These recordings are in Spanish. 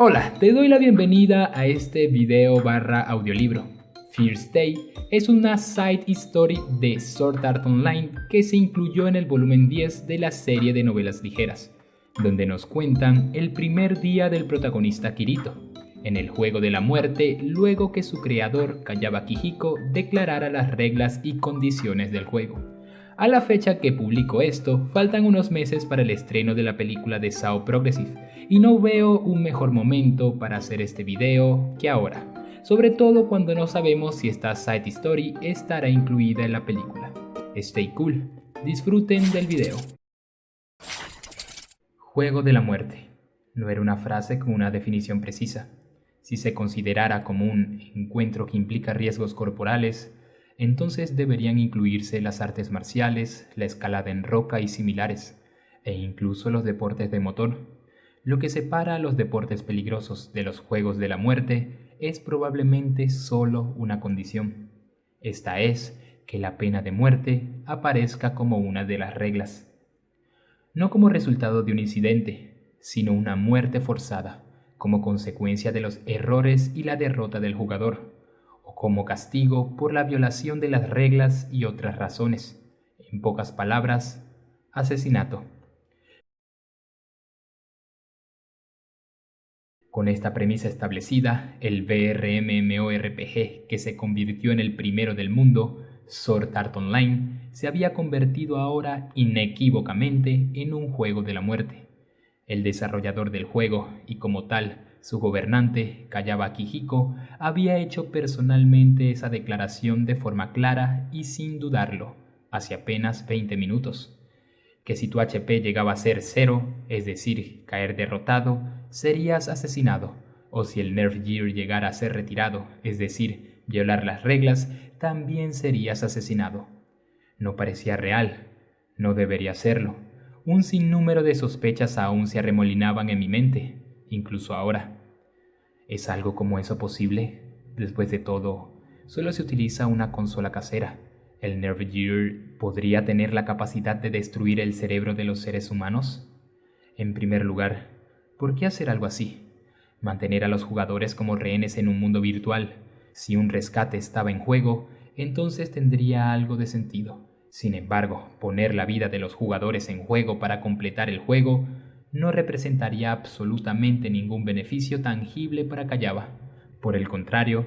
Hola, te doy la bienvenida a este video barra audiolibro. First Day es una side story de Sword Art Online que se incluyó en el volumen 10 de la serie de novelas ligeras, donde nos cuentan el primer día del protagonista Kirito, en el juego de la muerte luego que su creador, Kayaba Akihiko, declarara las reglas y condiciones del juego. A la fecha que publico esto, faltan unos meses para el estreno de la película de SAO Progressive, y no veo un mejor momento para hacer este video que ahora, sobre todo cuando no sabemos si esta side story estará incluida en la película. Stay cool, disfruten del video. Juego de la muerte. No era una frase con una definición precisa. Si se considerara como un encuentro que implica riesgos corporales, entonces deberían incluirse las artes marciales, la escalada en roca y similares, e incluso los deportes de motor. Lo que separa a los deportes peligrosos de los juegos de la muerte es probablemente solo una condición. Esta es que la pena de muerte aparezca como una de las reglas. No como resultado de un incidente, sino una muerte forzada, como consecuencia de los errores y la derrota del jugador, o como castigo por la violación de las reglas y otras razones. En pocas palabras, asesinato. Con esta premisa establecida, el VRMMORPG que se convirtió en el primero del mundo, Sword Art Online, se había convertido ahora inequívocamente en un juego de la muerte. El desarrollador del juego, y como tal, su gobernante, Kayaba Akihiko, había hecho personalmente esa declaración de forma clara y sin dudarlo, hace apenas 20 minutos. Que si tu HP llegaba a ser 0, es decir, caer derrotado, serías asesinado, o si el Nerf Gear llegara a ser retirado, es decir, violar las reglas, también serías asesinado. No parecía real, no debería serlo. Un sinnúmero de sospechas aún se arremolinaban en mi mente, incluso ahora. ¿Es algo como eso posible? Después de todo, solo se utiliza una consola casera. ¿El Nerf Gear podría tener la capacidad de destruir el cerebro de los seres humanos? En primer lugar, ¿por qué hacer algo así? Mantener a los jugadores como rehenes en un mundo virtual. Si un rescate estaba en juego, entonces tendría algo de sentido. Sin embargo, poner la vida de los jugadores en juego para completar el juego no representaría absolutamente ningún beneficio tangible para Kayaba. Por el contrario,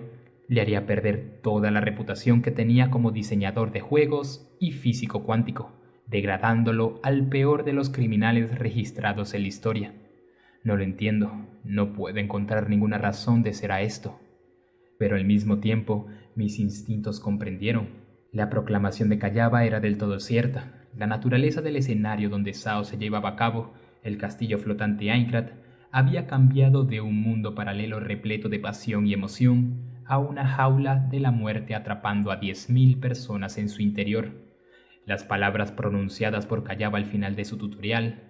le haría perder toda la reputación que tenía como diseñador de juegos y físico cuántico, degradándolo al peor de los criminales registrados en la historia. No lo entiendo, no puedo encontrar ninguna razón de ser a esto. Pero al mismo tiempo, mis instintos comprendieron. La proclamación de Kayaba era del todo cierta. La naturaleza del escenario donde SAO se llevaba a cabo, el castillo flotante Aincrad, había cambiado de un mundo paralelo repleto de pasión y emoción a una jaula de la muerte atrapando a 10.000 personas en su interior. Las palabras pronunciadas por Kayaba al final de su tutorial,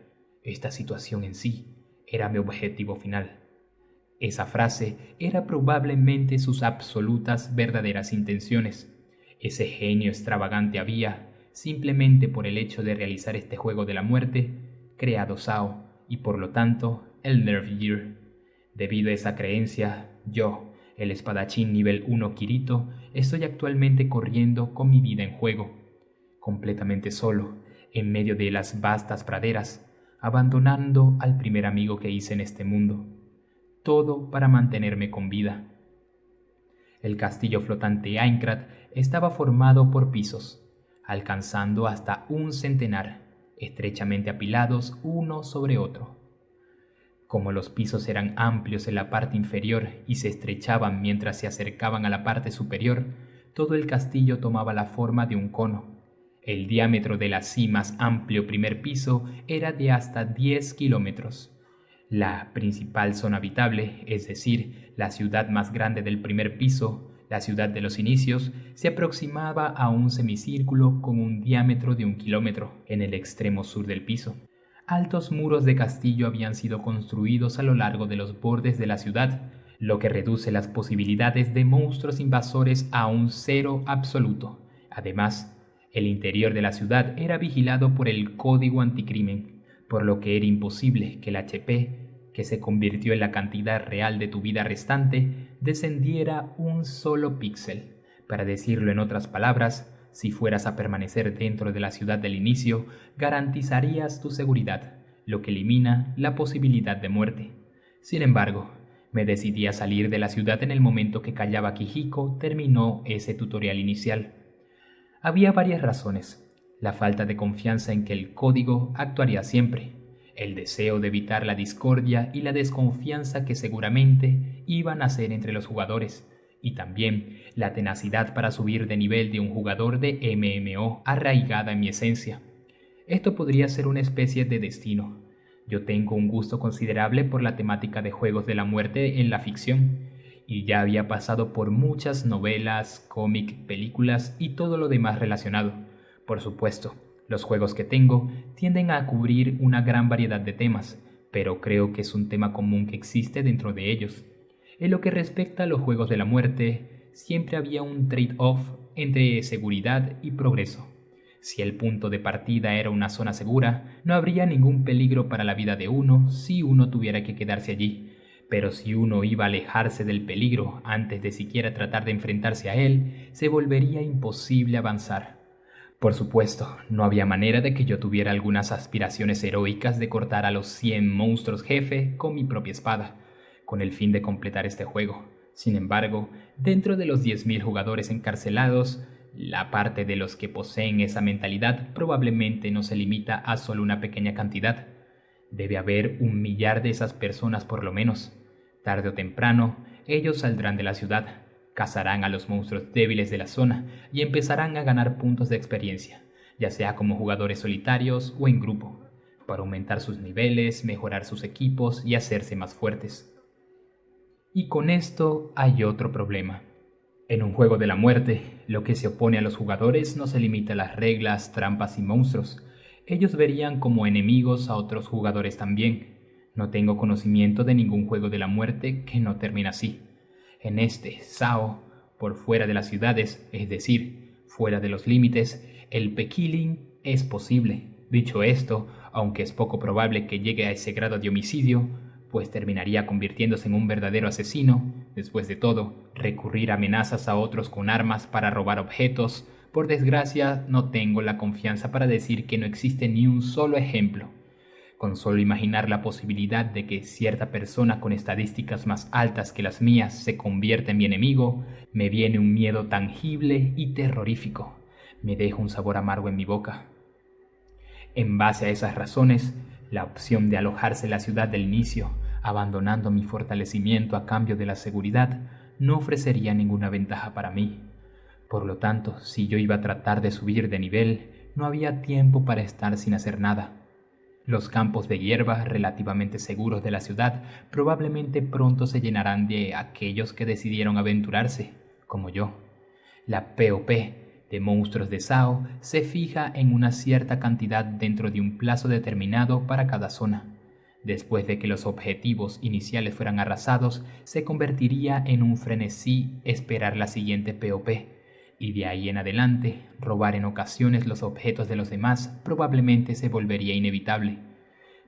esta situación en sí, era mi objetivo final. Esa frase era probablemente sus absolutas verdaderas intenciones. Ese genio extravagante había, simplemente por el hecho de realizar este juego de la muerte, creado SAO y por lo tanto el Nerf Gear. Debido a esa creencia, yo, el espadachín nivel 1 Kirito, estoy actualmente corriendo con mi vida en juego, completamente solo, en medio de las vastas praderas, abandonando al primer amigo que hice en este mundo. Todo para mantenerme con vida. El castillo flotante Aincrad estaba formado por pisos, alcanzando hasta un centenar, estrechamente apilados uno sobre otro. Como los pisos eran amplios en la parte inferior y se estrechaban mientras se acercaban a la parte superior, todo el castillo tomaba la forma de un cono. El diámetro del así más amplio primer piso era de hasta 10 kilómetros. La principal zona habitable, es decir, la ciudad más grande del primer piso, la ciudad de los inicios, se aproximaba a un semicírculo con un diámetro de 1 kilómetro en el extremo sur del piso. Altos muros de castillo habían sido construidos a lo largo de los bordes de la ciudad, lo que reduce las posibilidades de monstruos invasores a un cero absoluto. Además, el interior de la ciudad era vigilado por el Código Anticrimen, por lo que era imposible que el HP que se convirtió en la cantidad real de tu vida restante, descendiera un solo píxel. Para decirlo en otras palabras, si fueras a permanecer dentro de la ciudad del inicio, garantizarías tu seguridad, lo que elimina la posibilidad de muerte. Sin embargo, me decidí a salir de la ciudad en el momento que Kayaba Kijiko terminó ese tutorial inicial. Había varias razones: la falta de confianza en que el código actuaría siempre, el deseo de evitar la discordia y la desconfianza que seguramente iban a hacer entre los jugadores, y también la tenacidad para subir de nivel de un jugador de MMO arraigada en mi esencia. Esto podría ser una especie de destino. Yo tengo un gusto considerable por la temática de juegos de la muerte en la ficción, y ya había pasado por muchas novelas, cómics, películas y todo lo demás relacionado. Por supuesto, los juegos que tengo tienden a cubrir una gran variedad de temas, pero creo que es un tema común que existe dentro de ellos. En lo que respecta a los juegos de la muerte, siempre había un trade-off entre seguridad y progreso. Si el punto de partida era una zona segura, no habría ningún peligro para la vida de uno si uno tuviera que quedarse allí. Pero si uno iba a alejarse del peligro antes de siquiera tratar de enfrentarse a él, se volvería imposible avanzar. Por supuesto, no había manera de que yo tuviera algunas aspiraciones heroicas de cortar a los 100 monstruos jefe con mi propia espada, con el fin de completar este juego. Sin embargo, dentro de los 10.000 jugadores encarcelados, la parte de los que poseen esa mentalidad probablemente no se limita a solo una pequeña cantidad. Debe haber 1.000.000 de esas personas por lo menos. Tarde o temprano, ellos saldrán de la ciudad, cazarán a los monstruos débiles de la zona y empezarán a ganar puntos de experiencia, ya sea como jugadores solitarios o en grupo, para aumentar sus niveles, mejorar sus equipos y hacerse más fuertes. Y con esto hay otro problema. En un juego de la muerte, lo que se opone a los jugadores no se limita a las reglas, trampas y monstruos. Ellos verían como enemigos a otros jugadores también. No tengo conocimiento de ningún juego de la muerte que no termine así. En este, SAO, por fuera de las ciudades, es decir, fuera de los límites, el pekilling es posible. Dicho esto, aunque es poco probable que llegue a ese grado de homicidio, pues terminaría convirtiéndose en un verdadero asesino. Después de todo, recurrir a amenazas a otros con armas para robar objetos. Por desgracia, no tengo la confianza para decir que no existe ni un solo ejemplo. Con solo imaginar la posibilidad de que cierta persona con estadísticas más altas que las mías se convierta en mi enemigo, me viene un miedo tangible y terrorífico. Me deja un sabor amargo en mi boca. En base a esas razones, la opción de alojarse en la ciudad del inicio, abandonando mi fortalecimiento a cambio de la seguridad, no ofrecería ninguna ventaja para mí. Por lo tanto, si yo iba a tratar de subir de nivel, no había tiempo para estar sin hacer nada. Los campos de hierba relativamente seguros de la ciudad probablemente pronto se llenarán de aquellos que decidieron aventurarse, como yo. La POP de monstruos de SAO se fija en una cierta cantidad dentro de un plazo determinado para cada zona. Después de que los objetivos iniciales fueran arrasados, se convertiría en un frenesí esperar la siguiente POP, y de ahí en adelante, robar en ocasiones los objetos de los demás probablemente se volvería inevitable.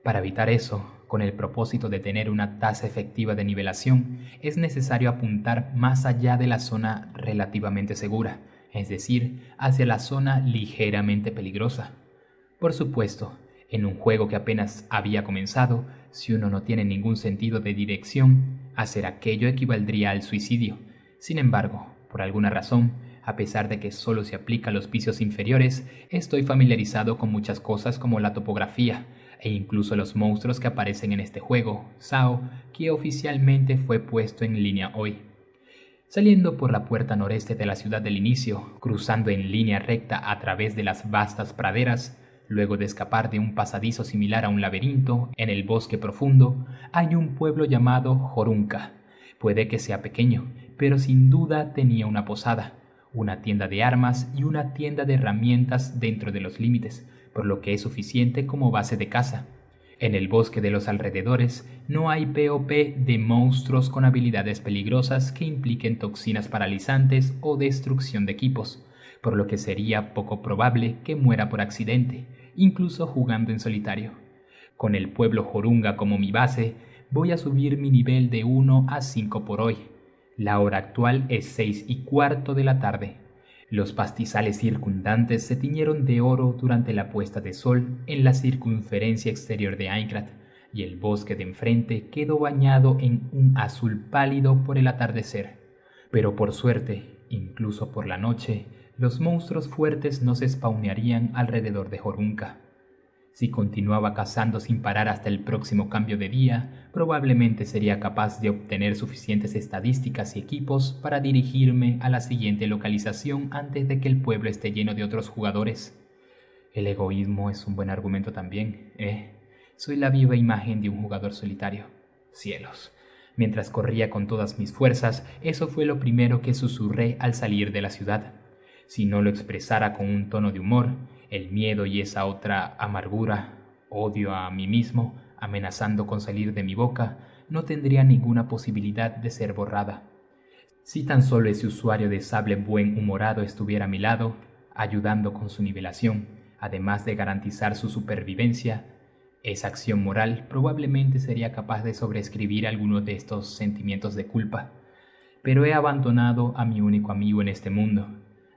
Para evitar eso, con el propósito de tener una tasa efectiva de nivelación, es necesario apuntar más allá de la zona relativamente segura, es decir, hacia la zona ligeramente peligrosa. Por supuesto, en un juego que apenas había comenzado, si uno no tiene ningún sentido de dirección, hacer aquello equivaldría al suicidio. Sin embargo, por alguna razón, a pesar de que solo se aplica a los pisos inferiores, estoy familiarizado con muchas cosas como la topografía e incluso los monstruos que aparecen en este juego, SAO, que oficialmente fue puesto en línea hoy. Saliendo por la puerta noreste de la ciudad del inicio, cruzando en línea recta a través de las vastas praderas, luego de escapar de un pasadizo similar a un laberinto en el bosque profundo, hay un pueblo llamado Jorunka. Puede que sea pequeño, pero sin duda tenía una posada, una tienda de armas y una tienda de herramientas dentro de los límites, por lo que es suficiente como base de caza. En el bosque de los alrededores no hay POP de monstruos con habilidades peligrosas que impliquen toxinas paralizantes o destrucción de equipos, por lo que sería poco probable que muera por accidente, incluso jugando en solitario. Con el pueblo Jorunga como mi base, voy a subir mi nivel de 1 a 5 por hoy. La hora actual es 6:15 de la tarde. Los pastizales circundantes se tiñeron de oro durante la puesta de sol en la circunferencia exterior de Aincrad, y el bosque de enfrente quedó bañado en un azul pálido por el atardecer. Pero por suerte, incluso por la noche, los monstruos fuertes no se spawnearían alrededor de Jorunka. Si continuaba cazando sin parar hasta el próximo cambio de día, probablemente sería capaz de obtener suficientes estadísticas y equipos para dirigirme a la siguiente localización antes de que el pueblo esté lleno de otros jugadores. El egoísmo es un buen argumento también, ¿eh? Soy la viva imagen de un jugador solitario. Cielos. Mientras corría con todas mis fuerzas, eso fue lo primero que susurré al salir de la ciudad. Si no lo expresara con un tono de humor, el miedo y esa otra amargura, odio a mí mismo, amenazando con salir de mi boca, no tendría ninguna posibilidad de ser borrada. Si tan solo ese usuario de sable buen humorado estuviera a mi lado, ayudando con su nivelación, además de garantizar su supervivencia, esa acción moral probablemente sería capaz de sobreescribir algunos de estos sentimientos de culpa. Pero he abandonado a mi único amigo en este mundo,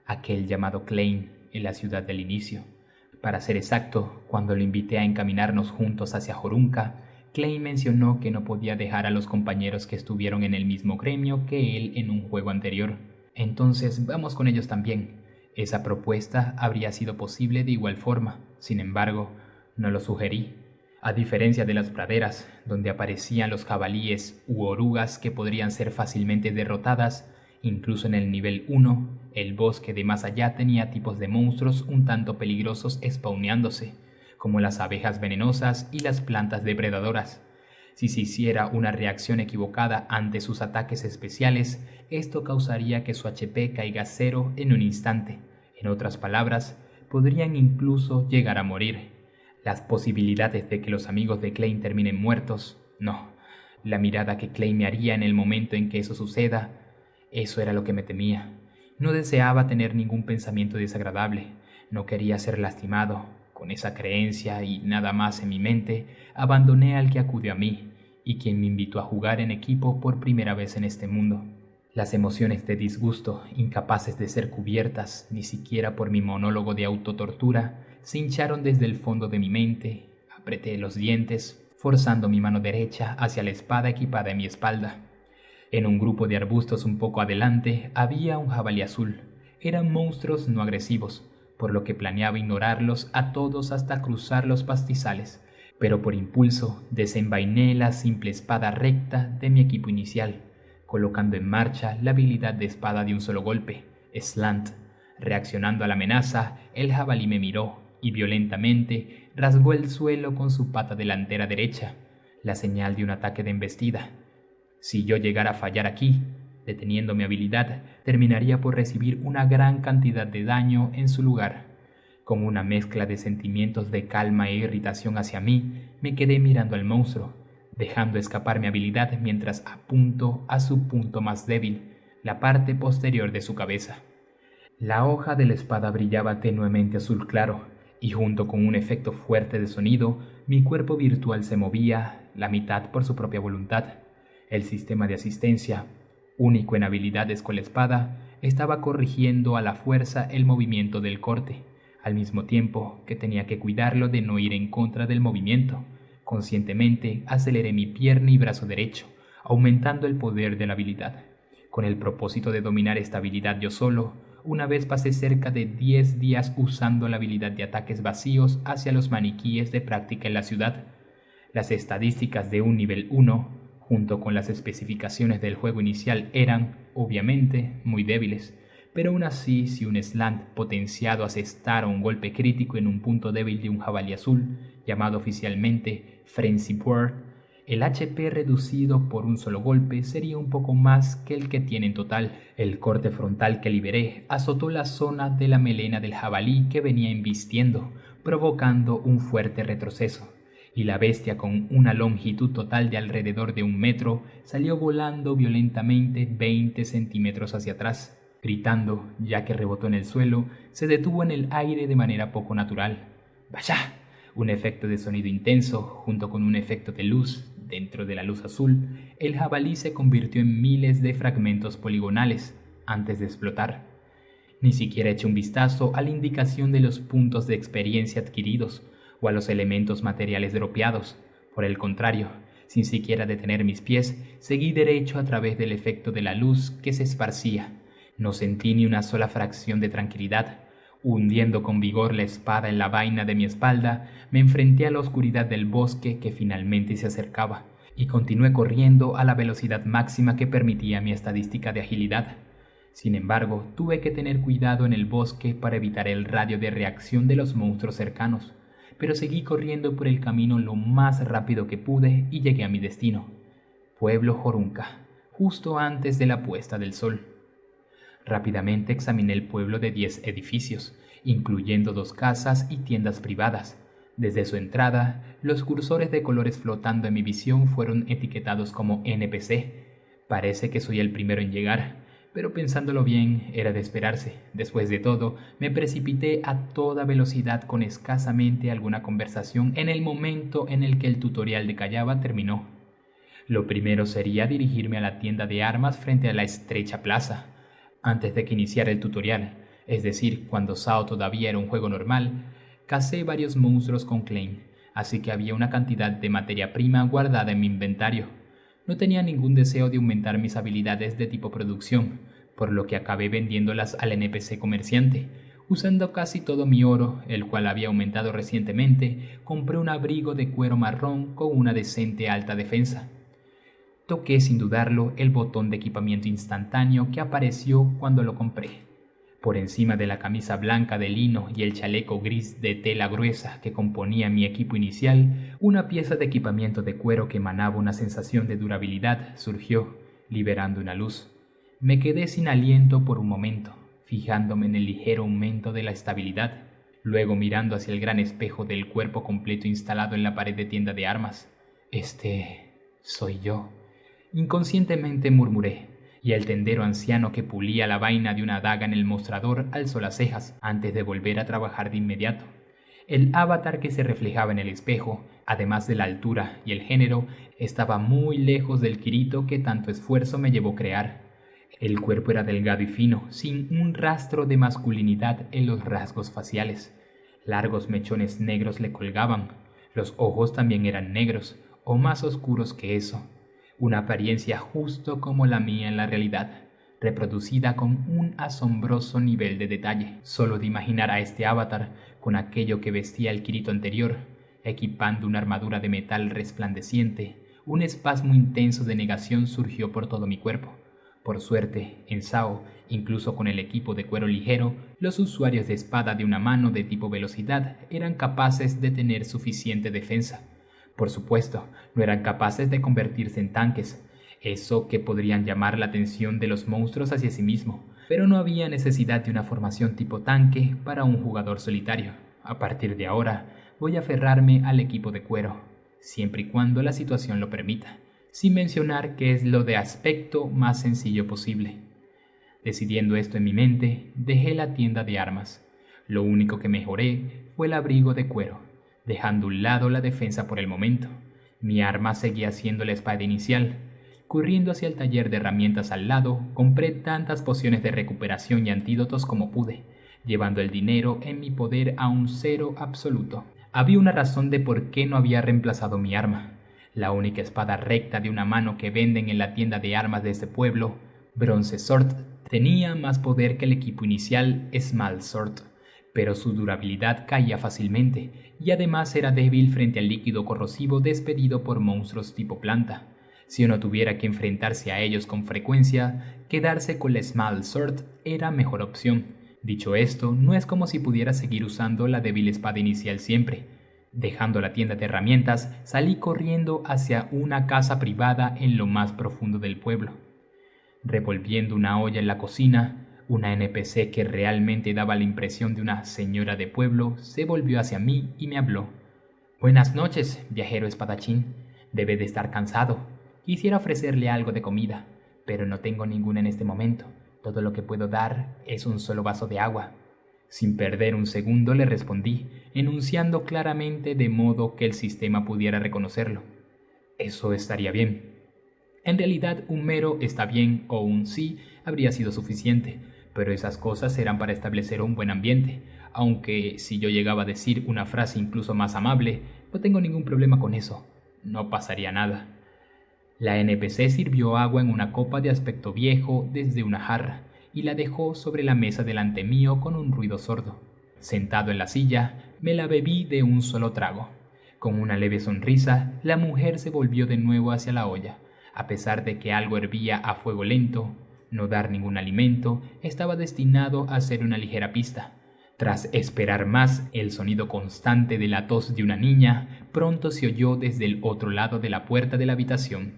aquel llamado Klein, en la ciudad del inicio. Para ser exacto, cuando lo invité a encaminarnos juntos hacia Jorunka, Klein mencionó que no podía dejar a los compañeros que estuvieron en el mismo gremio que él en un juego anterior. Entonces vamos con ellos también. Esa propuesta habría sido posible de igual forma, sin embargo, no lo sugerí. A diferencia de las praderas, donde aparecían los jabalíes u orugas que podrían ser fácilmente derrotadas, incluso en el nivel 1, el bosque de más allá tenía tipos de monstruos un tanto peligrosos spawneándose, como las abejas venenosas y las plantas depredadoras. Si se hiciera una reacción equivocada ante sus ataques especiales, esto causaría que su HP caiga a 0 en un instante. En otras palabras, podrían incluso llegar a morir. Las posibilidades de que los amigos de Klein terminen muertos, no. La mirada que Klein me haría en el momento en que eso suceda, eso era lo que me temía. No deseaba tener ningún pensamiento desagradable, no quería ser lastimado. Con esa creencia y nada más en mi mente, abandoné al que acudió a mí y quien me invitó a jugar en equipo por primera vez en este mundo. Las emociones de disgusto, incapaces de ser cubiertas ni siquiera por mi monólogo de autotortura, se hincharon desde el fondo de mi mente. Apreté los dientes, forzando mi mano derecha hacia la espada equipada en mi espalda. En un grupo de arbustos un poco adelante había un jabalí azul. Eran monstruos no agresivos, por lo que planeaba ignorarlos a todos hasta cruzar los pastizales, pero por impulso desenvainé la simple espada recta de mi equipo inicial, colocando en marcha la habilidad de espada de un solo golpe, Slant. Reaccionando a la amenaza, el jabalí me miró y violentamente rasgó el suelo con su pata delantera derecha, la señal de un ataque de embestida. Si yo llegara a fallar aquí, deteniendo mi habilidad, terminaría por recibir una gran cantidad de daño en su lugar. Con una mezcla de sentimientos de calma e irritación hacia mí, me quedé mirando al monstruo, dejando escapar mi habilidad mientras apunto a su punto más débil, la parte posterior de su cabeza. La hoja de la espada brillaba tenuemente azul claro, y junto con un efecto fuerte de sonido, mi cuerpo virtual se movía, la mitad por su propia voluntad. El sistema de asistencia, único en habilidades con la espada, estaba corrigiendo a la fuerza el movimiento del corte, al mismo tiempo que tenía que cuidarlo de no ir en contra del movimiento. Conscientemente aceleré mi pierna y brazo derecho, aumentando el poder de la habilidad. Con el propósito de dominar esta habilidad yo solo, una vez pasé cerca de 10 días usando la habilidad de ataques vacíos hacia los maniquíes de práctica en la ciudad. Las estadísticas de un nivel 1, junto con las especificaciones del juego inicial, eran, obviamente, muy débiles, pero aún así, si un slant potenciado asestara un golpe crítico en un punto débil de un jabalí azul, llamado oficialmente Frenzy Word, el HP reducido por un solo golpe sería un poco más que el que tiene en total. El corte frontal que liberé azotó la zona de la melena del jabalí que venía embistiendo, provocando un fuerte retroceso, y la bestia, con una longitud total de alrededor de 1 metro, salió volando violentamente 20 centímetros hacia atrás. Gritando, ya que rebotó en el suelo, se detuvo en el aire de manera poco natural. ¡Vaya! Un efecto de sonido intenso, junto con un efecto de luz, dentro de la luz azul, el jabalí se convirtió en miles de fragmentos poligonales antes de explotar. Ni siquiera eché un vistazo a la indicación de los puntos de experiencia adquiridos o a los elementos materiales dropeados. Por el contrario, sin siquiera detener mis pies, seguí derecho a través del efecto de la luz que se esparcía. No sentí ni una sola fracción de tranquilidad. Hundiendo con vigor la espada en la vaina de mi espalda, me enfrenté a la oscuridad del bosque que finalmente se acercaba, y continué corriendo a la velocidad máxima que permitía mi estadística de agilidad. Sin embargo, tuve que tener cuidado en el bosque para evitar el radio de reacción de los monstruos cercanos, pero seguí corriendo por el camino lo más rápido que pude y llegué a mi destino, Pueblo Jorunca, justo antes de la puesta del sol. Rápidamente examiné el pueblo de 10 edificios, incluyendo 2 casas y tiendas privadas. Desde su entrada, los cursores de colores flotando en mi visión fueron etiquetados como NPC. Parece que soy el primero en llegar, pero pensándolo bien, era de esperarse. Después de todo, me precipité a toda velocidad con escasamente alguna conversación en el momento en el que el tutorial de Callaba terminó. Lo primero sería dirigirme a la tienda de armas frente a la estrecha plaza. Antes de que iniciara el tutorial, es decir, cuando SAO todavía era un juego normal, cacé varios monstruos con Klein, así que había una cantidad de materia prima guardada en mi inventario. No tenía ningún deseo de aumentar mis habilidades de tipo producción, por lo que acabé vendiéndolas al NPC comerciante. Usando casi todo mi oro, el cual había aumentado recientemente, compré un abrigo de cuero marrón con una decente alta defensa. Toqué sin dudarlo el botón de equipamiento instantáneo que apareció cuando lo compré. Por encima de la camisa blanca de lino y el chaleco gris de tela gruesa que componía mi equipo inicial, una pieza de equipamiento de cuero que emanaba una sensación de durabilidad surgió, liberando una luz. Me quedé sin aliento por un momento, fijándome en el ligero aumento de la estabilidad, luego mirando hacia el gran espejo del cuerpo completo instalado en la pared de tienda de armas. Soy yo. Inconscientemente murmuré, y el tendero anciano que pulía la vaina de una daga en el mostrador alzó las cejas antes de volver a trabajar de inmediato. El avatar que se reflejaba en el espejo, además de la altura y el género, estaba muy lejos del Kirito que tanto esfuerzo me llevó crear. El cuerpo era delgado y fino, sin un rastro de masculinidad en los rasgos faciales. Largos mechones negros le colgaban. Los ojos también eran negros, o más oscuros que eso. Una apariencia justo como la mía en la realidad, reproducida con un asombroso nivel de detalle. Solo de imaginar a este avatar con aquello que vestía el Kirito anterior, equipando una armadura de metal resplandeciente, un espasmo intenso de negación surgió por todo mi cuerpo. Por suerte, en SAO, incluso con el equipo de cuero ligero, los usuarios de espada de una mano de tipo velocidad eran capaces de tener suficiente defensa. Por supuesto, no eran capaces de convertirse en tanques, eso que podrían llamar la atención de los monstruos hacia sí mismo, pero no había necesidad de una formación tipo tanque para un jugador solitario. A partir de ahora, voy a aferrarme al equipo de cuero, siempre y cuando la situación lo permita, sin mencionar que es lo de aspecto más sencillo posible. Decidiendo esto en mi mente, dejé la tienda de armas. Lo único que mejoré fue el abrigo de cuero, dejando a un lado la defensa por el momento. Mi arma seguía siendo la espada inicial. Corriendo hacia el taller de herramientas al lado, compré tantas pociones de recuperación y antídotos como pude, llevando el dinero en mi poder a un 0 absoluto. Había una razón de por qué no había reemplazado mi arma. La única espada recta de una mano que venden en la tienda de armas de este pueblo, Bronze Sword, tenía más poder que el equipo inicial, Small Sword, pero su durabilidad caía fácilmente y además era débil frente al líquido corrosivo despedido por monstruos tipo planta. Si uno tuviera que enfrentarse a ellos con frecuencia, quedarse con la Small Sword era mejor opción. Dicho esto, no es como si pudiera seguir usando la débil espada inicial siempre. Dejando la tienda de herramientas, salí corriendo hacia una casa privada en lo más profundo del pueblo. Revolviendo una olla en la cocina, una NPC que realmente daba la impresión de una señora de pueblo se volvió hacia mí y me habló. «Buenas noches, viajero espadachín. Debe de estar cansado. Quisiera ofrecerle algo de comida, pero no tengo ninguna en este momento. Todo lo que puedo dar es un solo vaso de agua». Sin perder un segundo le respondí, enunciando claramente de modo que el sistema pudiera reconocerlo. Eso estaría bien. En realidad, un mero está bien o un sí habría sido suficiente, pero esas cosas eran para establecer un buen ambiente, aunque si yo llegaba a decir una frase incluso más amable, no tengo ningún problema con eso. No pasaría nada. La NPC sirvió agua en una copa de aspecto viejo desde una jarra y la dejó sobre la mesa delante mío con un ruido sordo. Sentado en la silla, me la bebí de un solo trago. Con una leve sonrisa, la mujer se volvió de nuevo hacia la olla. A pesar de que algo hervía a fuego lento, no dar ningún alimento estaba destinado a ser una ligera pista. Tras esperar más el sonido constante de la tos de una niña, pronto se oyó desde el otro lado de la puerta de la habitación.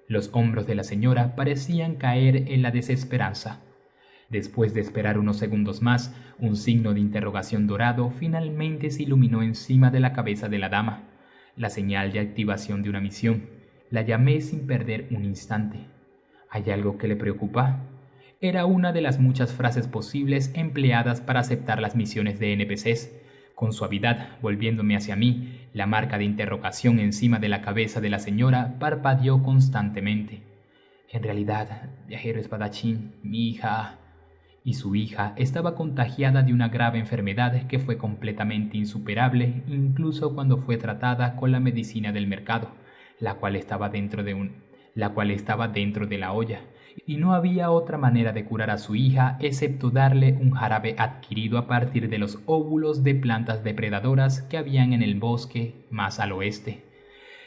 Los hombros de la señora parecían caer en la desesperanza. Después de esperar unos segundos más, un signo de interrogación dorado finalmente se iluminó encima de la cabeza de la dama, la señal de activación de una misión. La llamé sin perder un instante. ¿Hay algo que le preocupa? Era una de las muchas frases posibles empleadas para aceptar las misiones de NPCs. Con suavidad, volviéndome hacia mí, la marca de interrogación encima de la cabeza de la señora parpadeó constantemente. En realidad, viajero espadachín, mi hija y su hija estaba contagiada de una grave enfermedad que fue completamente insuperable incluso cuando fue tratada con la medicina del mercado, la cual estaba dentro de la olla, y no había otra manera de curar a su hija excepto darle un jarabe adquirido a partir de los óvulos de plantas depredadoras que habían en el bosque más al oeste.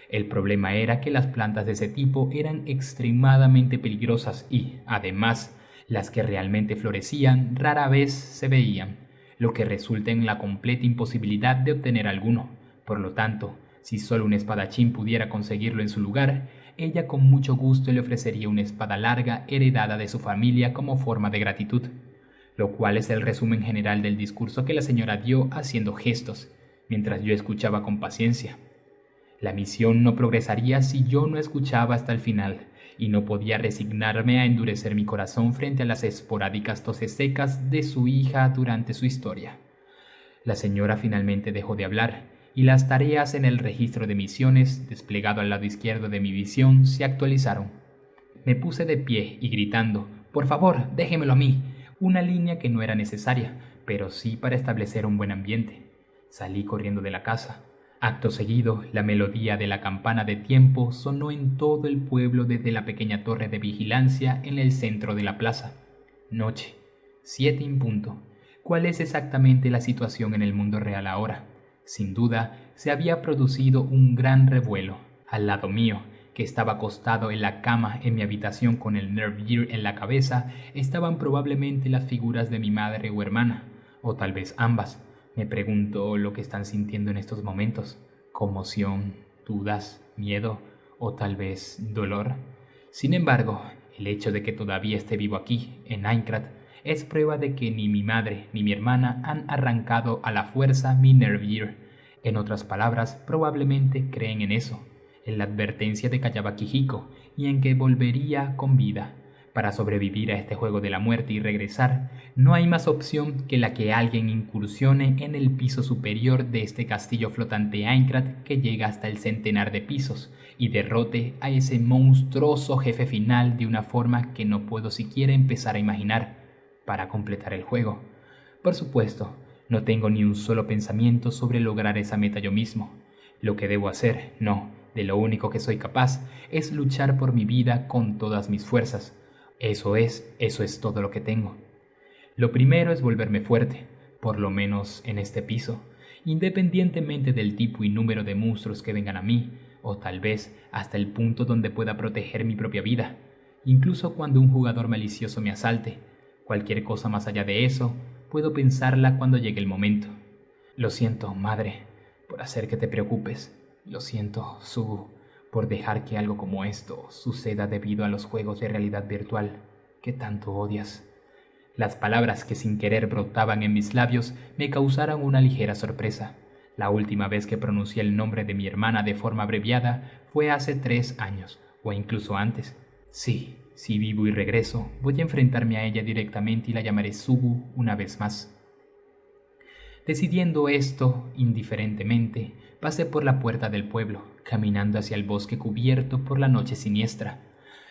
El problema era que las plantas de ese tipo eran extremadamente peligrosas y, además, las que realmente florecían rara vez se veían, lo que resulta en la completa imposibilidad de obtener alguno. Por lo tanto, si solo un espadachín pudiera conseguirlo en su lugar, ella con mucho gusto le ofrecería una espada larga heredada de su familia como forma de gratitud, lo cual es el resumen general del discurso que la señora dio haciendo gestos, mientras yo escuchaba con paciencia. La misión no progresaría si yo no escuchaba hasta el final, y no podía resignarme a endurecer mi corazón frente a las esporádicas toses secas de su hija durante su historia. La señora finalmente dejó de hablar, y las tareas en el registro de misiones, desplegado al lado izquierdo de mi visión, se actualizaron. Me puse de pie y gritando, «¡Por favor, déjemelo a mí!», una línea que no era necesaria, pero sí para establecer un buen ambiente. Salí corriendo de la casa. Acto seguido, la melodía de la campana de tiempo sonó en todo el pueblo desde la pequeña torre de vigilancia en el centro de la plaza. Noche, 7 en punto. ¿Cuál es exactamente la situación en el mundo real ahora? Sin duda, se había producido un gran revuelo. Al lado mío, que estaba acostado en la cama en mi habitación con el Nervir en la cabeza, estaban probablemente las figuras de mi madre o hermana, o tal vez ambas. Me pregunto lo que están sintiendo en estos momentos. Conmoción, dudas, miedo o tal vez dolor. Sin embargo, el hecho de que todavía esté vivo aquí, en Aincrad, es prueba de que ni mi madre ni mi hermana han arrancado a la fuerza mi Nervir. En otras palabras, probablemente creen en eso, en la advertencia de Kayabaki Hiko y en que volvería con vida. Para sobrevivir a este juego de la muerte y regresar, no hay más opción que la que alguien incursione en el piso superior de este castillo flotante Aincrad que llega hasta el centenar de pisos y derrote a ese monstruoso jefe final de una forma que no puedo siquiera empezar a imaginar para completar el juego. Por supuesto, no tengo ni un solo pensamiento sobre lograr esa meta yo mismo. Lo que debo hacer, no, de lo único que soy capaz, es luchar por mi vida con todas mis fuerzas. Eso es todo lo que tengo. Lo primero es volverme fuerte, por lo menos en este piso, independientemente del tipo y número de monstruos que vengan a mí, o tal vez hasta el punto donde pueda proteger mi propia vida, incluso cuando un jugador malicioso me asalte. Cualquier cosa más allá de eso, puedo pensarla cuando llegue el momento. Lo siento, madre, por hacer que te preocupes. Lo siento, Sugu, por dejar que algo como esto suceda debido a los juegos de realidad virtual que tanto odias. Las palabras que sin querer brotaban en mis labios me causaron una ligera sorpresa. La última vez que pronuncié el nombre de mi hermana de forma abreviada fue hace 3 años, o incluso antes. Sí, si vivo y regreso, voy a enfrentarme a ella directamente y la llamaré Sugu una vez más. Decidiendo esto indiferentemente, pasé por la puerta del pueblo, caminando hacia el bosque cubierto por la noche siniestra.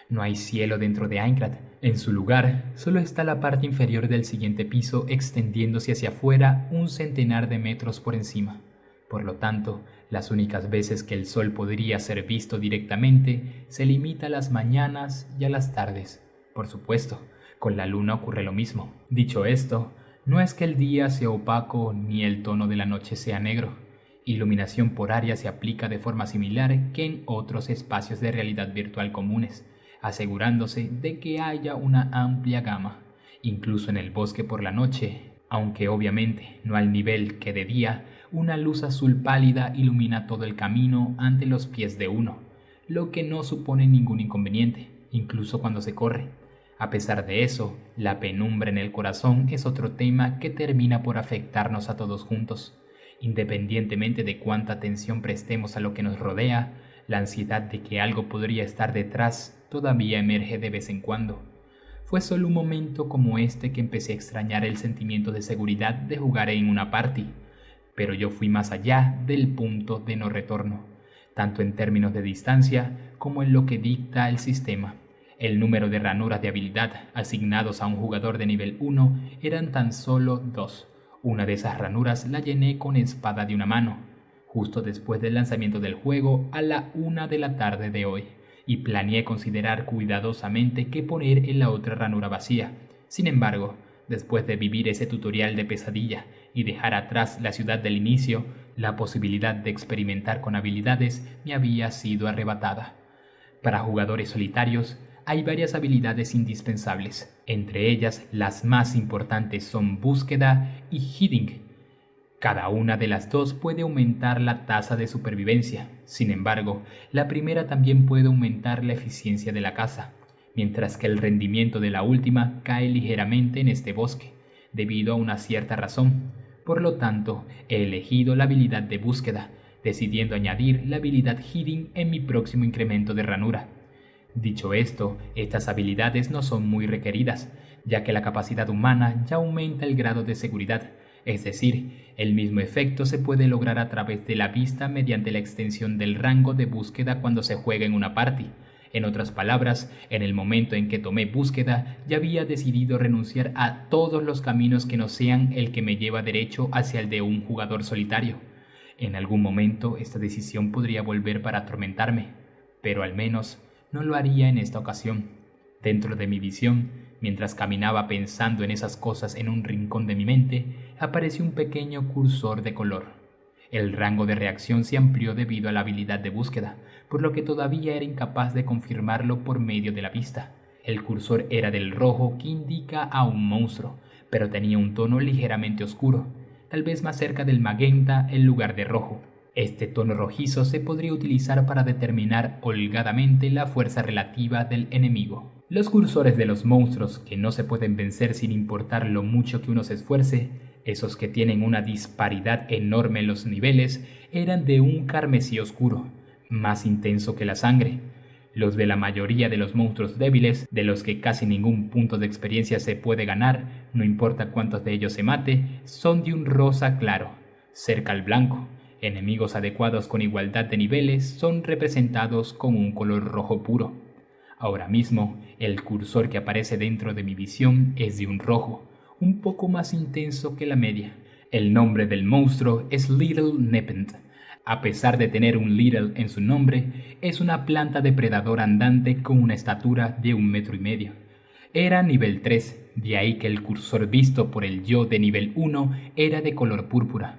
No hay cielo dentro de Aincrad. En su lugar, solo está la parte inferior del siguiente piso extendiéndose hacia afuera un centenar de metros por encima. Por lo tanto, las únicas veces que el sol podría ser visto directamente se limita a las mañanas y a las tardes. Por supuesto, con la luna ocurre lo mismo. Dicho esto, no es que el día sea opaco ni el tono de la noche sea negro. Iluminación por área se aplica de forma similar que en otros espacios de realidad virtual comunes, asegurándose de que haya una amplia gama, incluso en el bosque por la noche, aunque obviamente no al nivel que de día. Una luz azul pálida ilumina todo el camino ante los pies de uno, lo que no supone ningún inconveniente, incluso cuando se corre. A pesar de eso, la penumbra en el corazón es otro tema que termina por afectarnos a todos juntos. Independientemente de cuánta atención prestemos a lo que nos rodea, la ansiedad de que algo podría estar detrás todavía emerge de vez en cuando. Fue solo un momento como este que empecé a extrañar el sentimiento de seguridad de jugar en una party. Pero yo fui más allá del punto de no retorno, tanto en términos de distancia como en lo que dicta el sistema. El número de ranuras de habilidad asignados a un jugador de nivel 1 eran tan solo 2. Una de esas ranuras la llené con espada de una mano, justo después del lanzamiento del juego a la 1 de la tarde de hoy, y planeé considerar cuidadosamente qué poner en la otra ranura vacía. Sin embargo, después de vivir ese tutorial de pesadilla y dejar atrás la ciudad del inicio, la posibilidad de experimentar con habilidades me había sido arrebatada. Para jugadores solitarios, hay varias habilidades indispensables. Entre ellas, las más importantes son búsqueda y hiding. Cada una de las dos puede aumentar la tasa de supervivencia. Sin embargo, la primera también puede aumentar la eficiencia de la caza, mientras que el rendimiento de la última cae ligeramente en este bosque, debido a una cierta razón. Por lo tanto, he elegido la habilidad de búsqueda, decidiendo añadir la habilidad hiding en mi próximo incremento de ranura. Dicho esto, estas habilidades no son muy requeridas, ya que la capacidad humana ya aumenta el grado de seguridad, es decir, el mismo efecto se puede lograr a través de la vista mediante la extensión del rango de búsqueda cuando se juega en una party. En otras palabras, en el momento en que tomé búsqueda, ya había decidido renunciar a todos los caminos que no sean el que me lleva derecho hacia el de un jugador solitario. En algún momento esta decisión podría volver para atormentarme, pero al menos no lo haría en esta ocasión. Dentro de mi visión, mientras caminaba pensando en esas cosas en un rincón de mi mente, apareció un pequeño cursor de color. El rango de reacción se amplió debido a la habilidad de búsqueda, por lo que todavía era incapaz de confirmarlo por medio de la vista. El cursor era del rojo que indica a un monstruo, pero tenía un tono ligeramente oscuro, tal vez más cerca del magenta en lugar de rojo. Este tono rojizo se podría utilizar para determinar holgadamente la fuerza relativa del enemigo. Los cursores de los monstruos, que no se pueden vencer sin importar lo mucho que uno se esfuerce, esos que tienen una disparidad enorme en los niveles, eran de un carmesí oscuro, más intenso que la sangre. Los de la mayoría de los monstruos débiles, de los que casi ningún punto de experiencia se puede ganar, no importa cuántos de ellos se mate, son de un rosa claro, cerca al blanco. Enemigos adecuados con igualdad de niveles son representados con un color rojo puro. Ahora mismo, el cursor que aparece dentro de mi visión es de un rojo, un poco más intenso que la media. El nombre del monstruo es Little Nepent. A pesar de tener un Little en su nombre, es una planta depredadora andante con una estatura de 1,5 metros. Era nivel 3, de ahí que el cursor visto por el yo de nivel 1 era de color púrpura.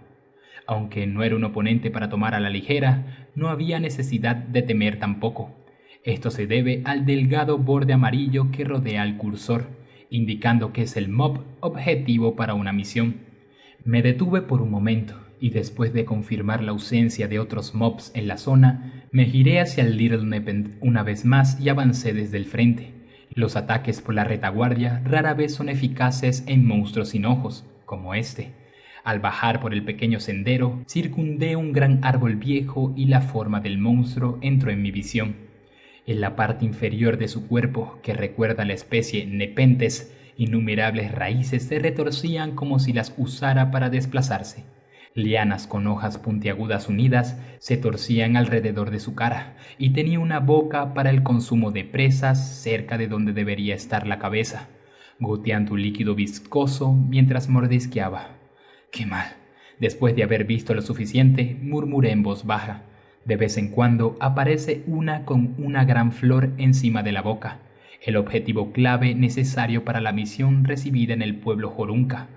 Aunque no era un oponente para tomar a la ligera, no había necesidad de temer tampoco. Esto se debe al delgado borde amarillo que rodea al cursor, indicando que es el mob objetivo para una misión. Me detuve por un momento y después de confirmar la ausencia de otros mobs en la zona, me giré hacia el Little Nepent una vez más y avancé desde el frente. Los ataques por la retaguardia rara vez son eficaces en monstruos sin ojos, como este. Al bajar por el pequeño sendero, circundé un gran árbol viejo y la forma del monstruo entró en mi visión. En la parte inferior de su cuerpo, que recuerda a la especie Nepenthes, Innumerables raíces se retorcían como si las usara para desplazarse. Lianas con hojas puntiagudas unidas se torcían alrededor de su cara y tenía una boca para el consumo de presas cerca de donde debería estar la cabeza, goteando un líquido viscoso mientras mordisqueaba. ¡Qué mal! Después de haber visto lo suficiente, murmuré en voz baja. De vez en cuando aparece una con una gran flor encima de la boca, el objetivo clave necesario para la misión recibida en el pueblo Jorunka,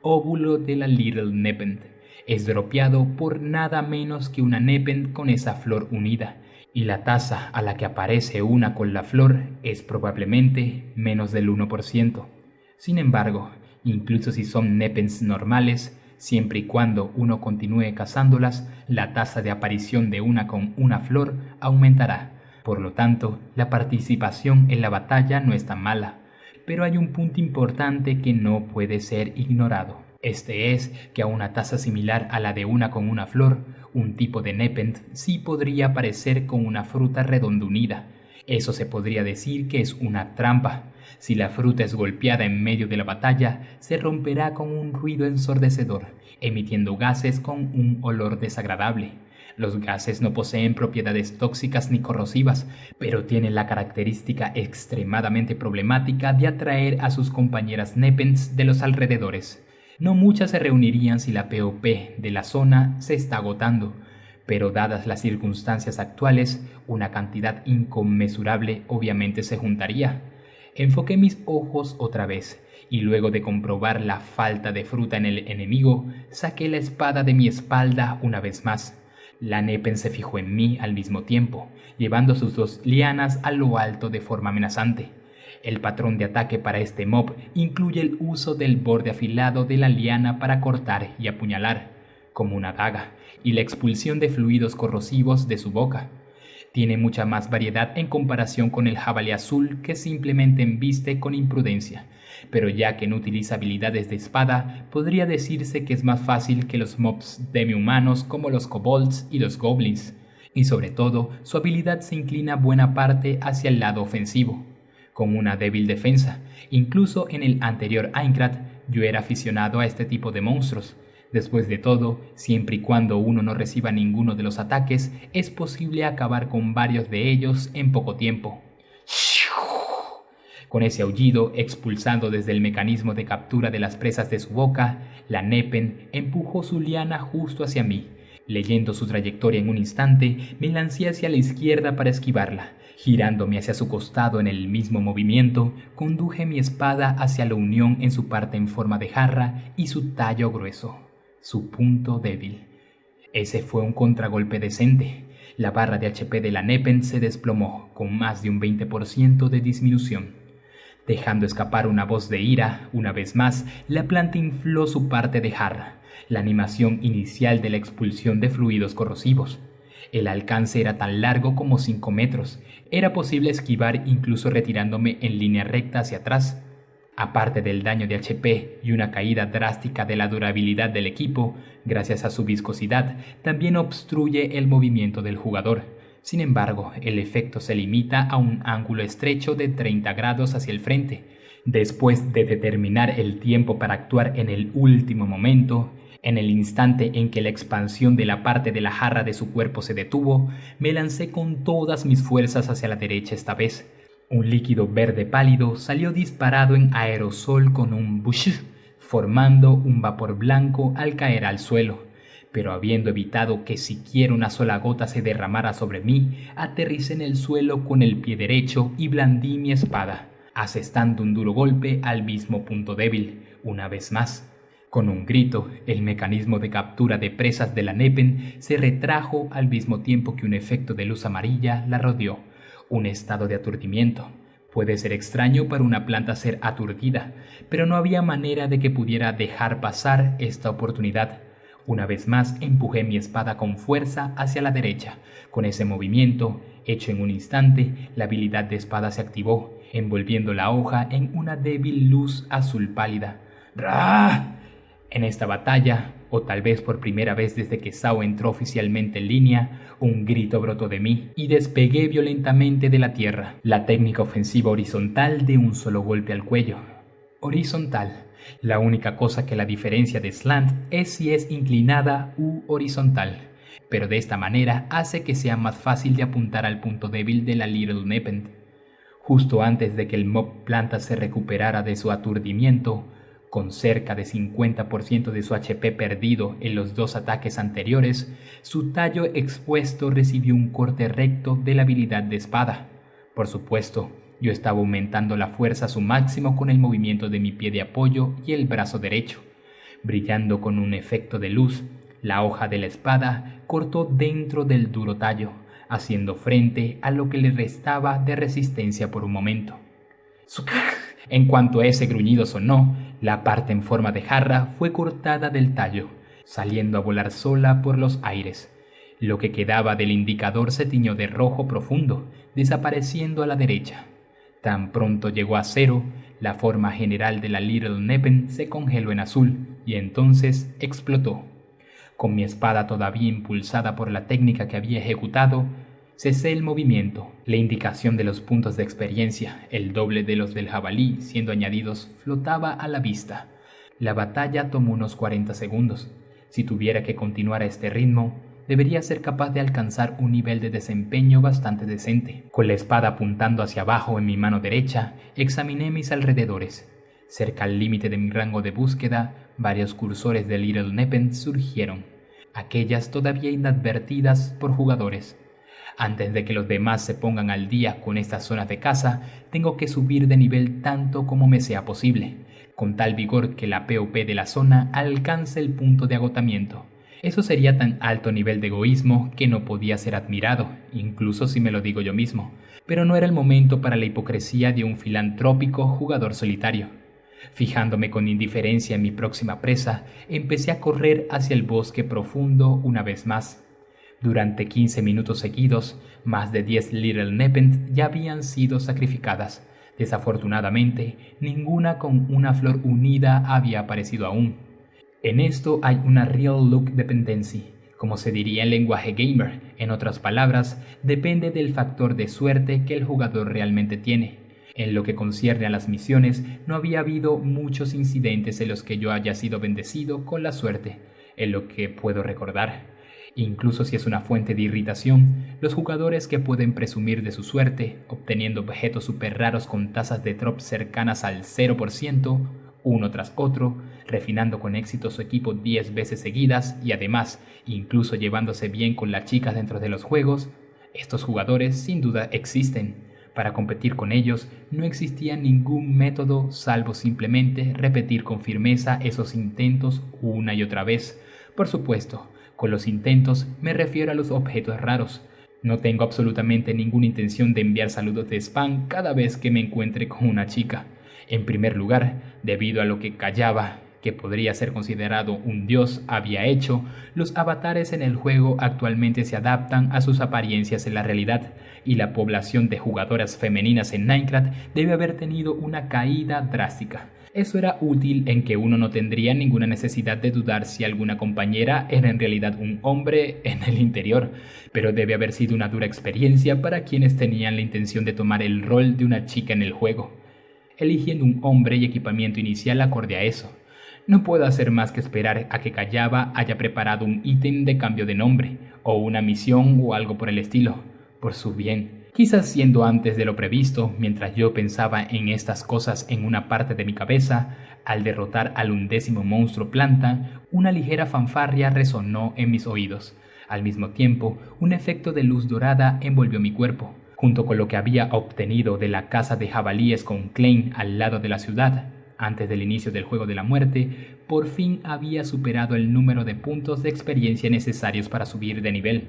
óvulo de la Little Nepenthe. Es dropeado por nada menos que una Nepenthe con esa flor unida, y la tasa a la que aparece una con la flor es probablemente menos del 1%. Sin embargo, incluso si son Nepenthes normales, siempre y cuando uno continúe cazándolas, la tasa de aparición de una con una flor aumentará. Por lo tanto, la participación en la batalla no es tan mala. Pero hay un punto importante que no puede ser ignorado. Este es que a una tasa similar a la de una con una flor, un tipo de Nepenthe sí podría aparecer con una fruta redonda unida. Eso se podría decir que es una trampa. Si la fruta es golpeada en medio de la batalla, se romperá con un ruido ensordecedor, emitiendo gases con un olor desagradable. Los gases no poseen propiedades tóxicas ni corrosivas, pero tienen la característica extremadamente problemática de atraer a sus compañeras Nepenthes de los alrededores. No muchas se reunirían si la POP de la zona se está agotando, pero dadas las circunstancias actuales, una cantidad inconmensurable obviamente se juntaría. Enfoqué mis ojos otra vez, y luego de comprobar la falta de fruta en el enemigo, saqué la espada de mi espalda una vez más. La Nepenthe se fijó en mí al mismo tiempo, llevando sus dos lianas a lo alto de forma amenazante. El patrón de ataque para este mob incluye el uso del borde afilado de la liana para cortar y apuñalar, como una daga, y la expulsión de fluidos corrosivos de su boca. Tiene mucha más variedad en comparación con el jabalí azul, que simplemente embiste con imprudencia, pero ya que no utiliza habilidades de espada, podría decirse que es más fácil que los mobs demi-humanos como los kobolds y los goblins, y sobre todo su habilidad se inclina buena parte hacia el lado ofensivo. Con una débil defensa, incluso en el anterior Aincrad yo era aficionado a este tipo de monstruos. Después de todo, siempre y cuando uno no reciba ninguno de los ataques, es posible acabar con varios de ellos en poco tiempo. Con ese aullido expulsando desde el mecanismo de captura de las presas de su boca, la Nepenthe empujó su liana justo hacia mí. Leyendo su trayectoria en un instante, me lancé hacia la izquierda para esquivarla. Girándome hacia su costado en el mismo movimiento, conduje mi espada hacia la unión en su parte en forma de jarra y su tallo grueso, su punto débil. Ese fue un contragolpe decente. La barra de HP de la Nepenthe se desplomó con más de un 20% de disminución. Dejando escapar una voz de ira, una vez más, la planta infló su parte de jarra, la animación inicial de la expulsión de fluidos corrosivos. El alcance era tan largo como 5 metros. Era posible esquivar incluso retirándome en línea recta hacia atrás. Aparte del daño de HP y una caída drástica de la durabilidad del equipo, gracias a su viscosidad, también obstruye el movimiento del jugador. Sin embargo, el efecto se limita a un ángulo estrecho de 30 grados hacia el frente. Después de determinar el tiempo para actuar en el último momento, en el instante en que la expansión de la parte de la jarra de su cuerpo se detuvo, me lancé con todas mis fuerzas hacia la derecha esta vez. Un líquido verde pálido salió disparado en aerosol con un bush, formando un vapor blanco al caer al suelo. Pero habiendo evitado que siquiera una sola gota se derramara sobre mí, aterricé en el suelo con el pie derecho y blandí mi espada, asestando un duro golpe al mismo punto débil, una vez más. Con un grito, el mecanismo de captura de presas de la Nepenthe se retrajo al mismo tiempo que un efecto de luz amarilla la rodeó, un estado de aturdimiento. Puede ser extraño para una planta ser aturdida, pero no había manera de que pudiera dejar pasar esta oportunidad. Una vez más empujé mi espada con fuerza hacia la derecha. Con ese movimiento, hecho en un instante, la habilidad de espada se activó, envolviendo la hoja en una débil luz azul pálida. ¡Ra! En esta batalla, o tal vez por primera vez desde que Sao entró oficialmente en línea, un grito brotó de mí y despegué violentamente de la tierra, la técnica ofensiva horizontal de un solo golpe al cuello. Horizontal. La única cosa que la diferencia de slant es si es inclinada u horizontal, pero de esta manera hace que sea más fácil de apuntar al punto débil de la Little Nepenthe. Justo antes de que el mob planta se recuperara de su aturdimiento, con cerca de 50% de su HP perdido en los 2 ataques anteriores, su tallo expuesto recibió un corte recto de la habilidad de espada. Por supuesto, yo estaba aumentando la fuerza a su máximo con el movimiento de mi pie de apoyo y el brazo derecho. Brillando con un efecto de luz, la hoja de la espada cortó dentro del duro tallo, haciendo frente a lo que le restaba de resistencia por un momento. En cuanto ese gruñido sonó, la parte en forma de jarra fue cortada del tallo, saliendo a volar sola por los aires. Lo que quedaba del indicador se tiñó de rojo profundo, desapareciendo a la derecha. Tan pronto llegó a 0, la forma general de la Little Nepenthe se congeló en azul y entonces explotó. Con mi espada todavía impulsada por la técnica que había ejecutado, cesé el movimiento. La indicación de los puntos de experiencia, el doble de los del jabalí siendo añadidos, flotaba a la vista. La batalla tomó unos 40 segundos. Si tuviera que continuar a este ritmo, debería ser capaz de alcanzar un nivel de desempeño bastante decente. Con la espada apuntando hacia abajo en mi mano derecha, examiné mis alrededores. Cerca al límite de mi rango de búsqueda, varios cursores de Little Nepenthe surgieron, aquellas todavía inadvertidas por jugadores. Antes de que los demás se pongan al día con estas zonas de caza, tengo que subir de nivel tanto como me sea posible, con tal vigor que la PvP de la zona alcance el punto de agotamiento. Eso sería tan alto nivel de egoísmo que no podía ser admirado, incluso si me lo digo yo mismo, pero no era el momento para la hipocresía de un filantrópico jugador solitario. Fijándome con indiferencia en mi próxima presa, empecé a correr hacia el bosque profundo una vez más. Durante 15 minutos seguidos, más de 10 Little Nepenthe ya habían sido sacrificadas. Desafortunadamente, ninguna con una flor unida había aparecido aún. En esto hay una Real Luck Dependency, como se diría en lenguaje gamer. En otras palabras, depende del factor de suerte que el jugador realmente tiene. En lo que concierne a las misiones, no había habido muchos incidentes en los que yo haya sido bendecido con la suerte, en lo que puedo recordar. Incluso si es una fuente de irritación, los jugadores que pueden presumir de su suerte, obteniendo objetos super raros con tasas de drop cercanas al 0%, uno tras otro, refinando con éxito su equipo 10 veces seguidas y además, incluso llevándose bien con las chicas dentro de los juegos, estos jugadores sin duda existen. Para competir con ellos no existía ningún método salvo simplemente repetir con firmeza esos intentos una y otra vez. Por supuesto, con los intentos me refiero a los objetos raros. No tengo absolutamente ninguna intención de enviar saludos de spam cada vez que me encuentre con una chica. En primer lugar, debido a lo que callaba, que podría ser considerado un dios, había hecho, los avatares en el juego actualmente se adaptan a sus apariencias en la realidad, y la población de jugadoras femeninas en Minecraft debe haber tenido una caída drástica. Eso era útil en que uno no tendría ninguna necesidad de dudar si alguna compañera era en realidad un hombre en el interior, pero debe haber sido una dura experiencia para quienes tenían la intención de tomar el rol de una chica en el juego, eligiendo un hombre y equipamiento inicial acorde a eso. No puedo hacer más que esperar a que Callaba haya preparado un ítem de cambio de nombre, o una misión o algo por el estilo, por su bien. Quizás siendo antes de lo previsto, mientras yo pensaba en estas cosas en una parte de mi cabeza, al derrotar al 11º monstruo planta, una ligera fanfarria resonó en mis oídos. Al mismo tiempo, un efecto de luz dorada envolvió mi cuerpo. Junto con lo que había obtenido de la caza de jabalíes con Klein al lado de la ciudad, antes del inicio del juego de la muerte, por fin había superado el número de puntos de experiencia necesarios para subir de nivel.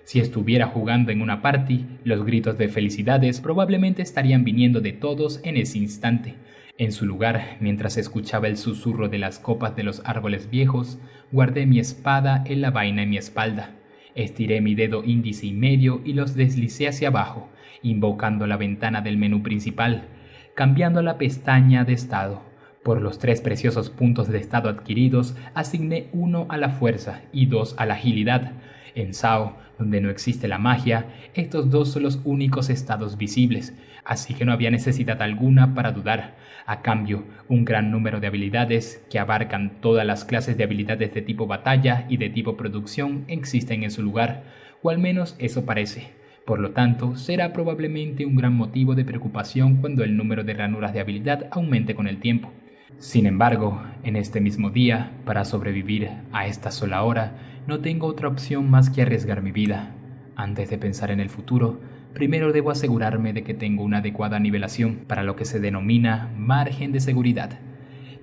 Si estuviera jugando en una party, los gritos de felicidades probablemente estarían viniendo de todos en ese instante. En su lugar, mientras escuchaba el susurro de las copas de los árboles viejos, guardé mi espada en la vaina en mi espalda. Estiré mi dedo índice y medio y los deslicé hacia abajo, invocando la ventana del menú principal, cambiando la pestaña de estado. Por los 3 preciosos puntos de estado adquiridos, asigné 1 a la fuerza y 2 a la agilidad. En Sao, donde no existe la magia, estos dos son los únicos estados visibles, así que no había necesidad alguna para dudar. A cambio, un gran número de habilidades, que abarcan todas las clases de habilidades de tipo batalla y de tipo producción, existen en su lugar, o al menos eso parece. Por lo tanto, será probablemente un gran motivo de preocupación cuando el número de ranuras de habilidad aumente con el tiempo. Sin embargo, en este mismo día, para sobrevivir a esta sola hora, no tengo otra opción más que arriesgar mi vida. Antes de pensar en el futuro, primero debo asegurarme de que tengo una adecuada nivelación para lo que se denomina margen de seguridad.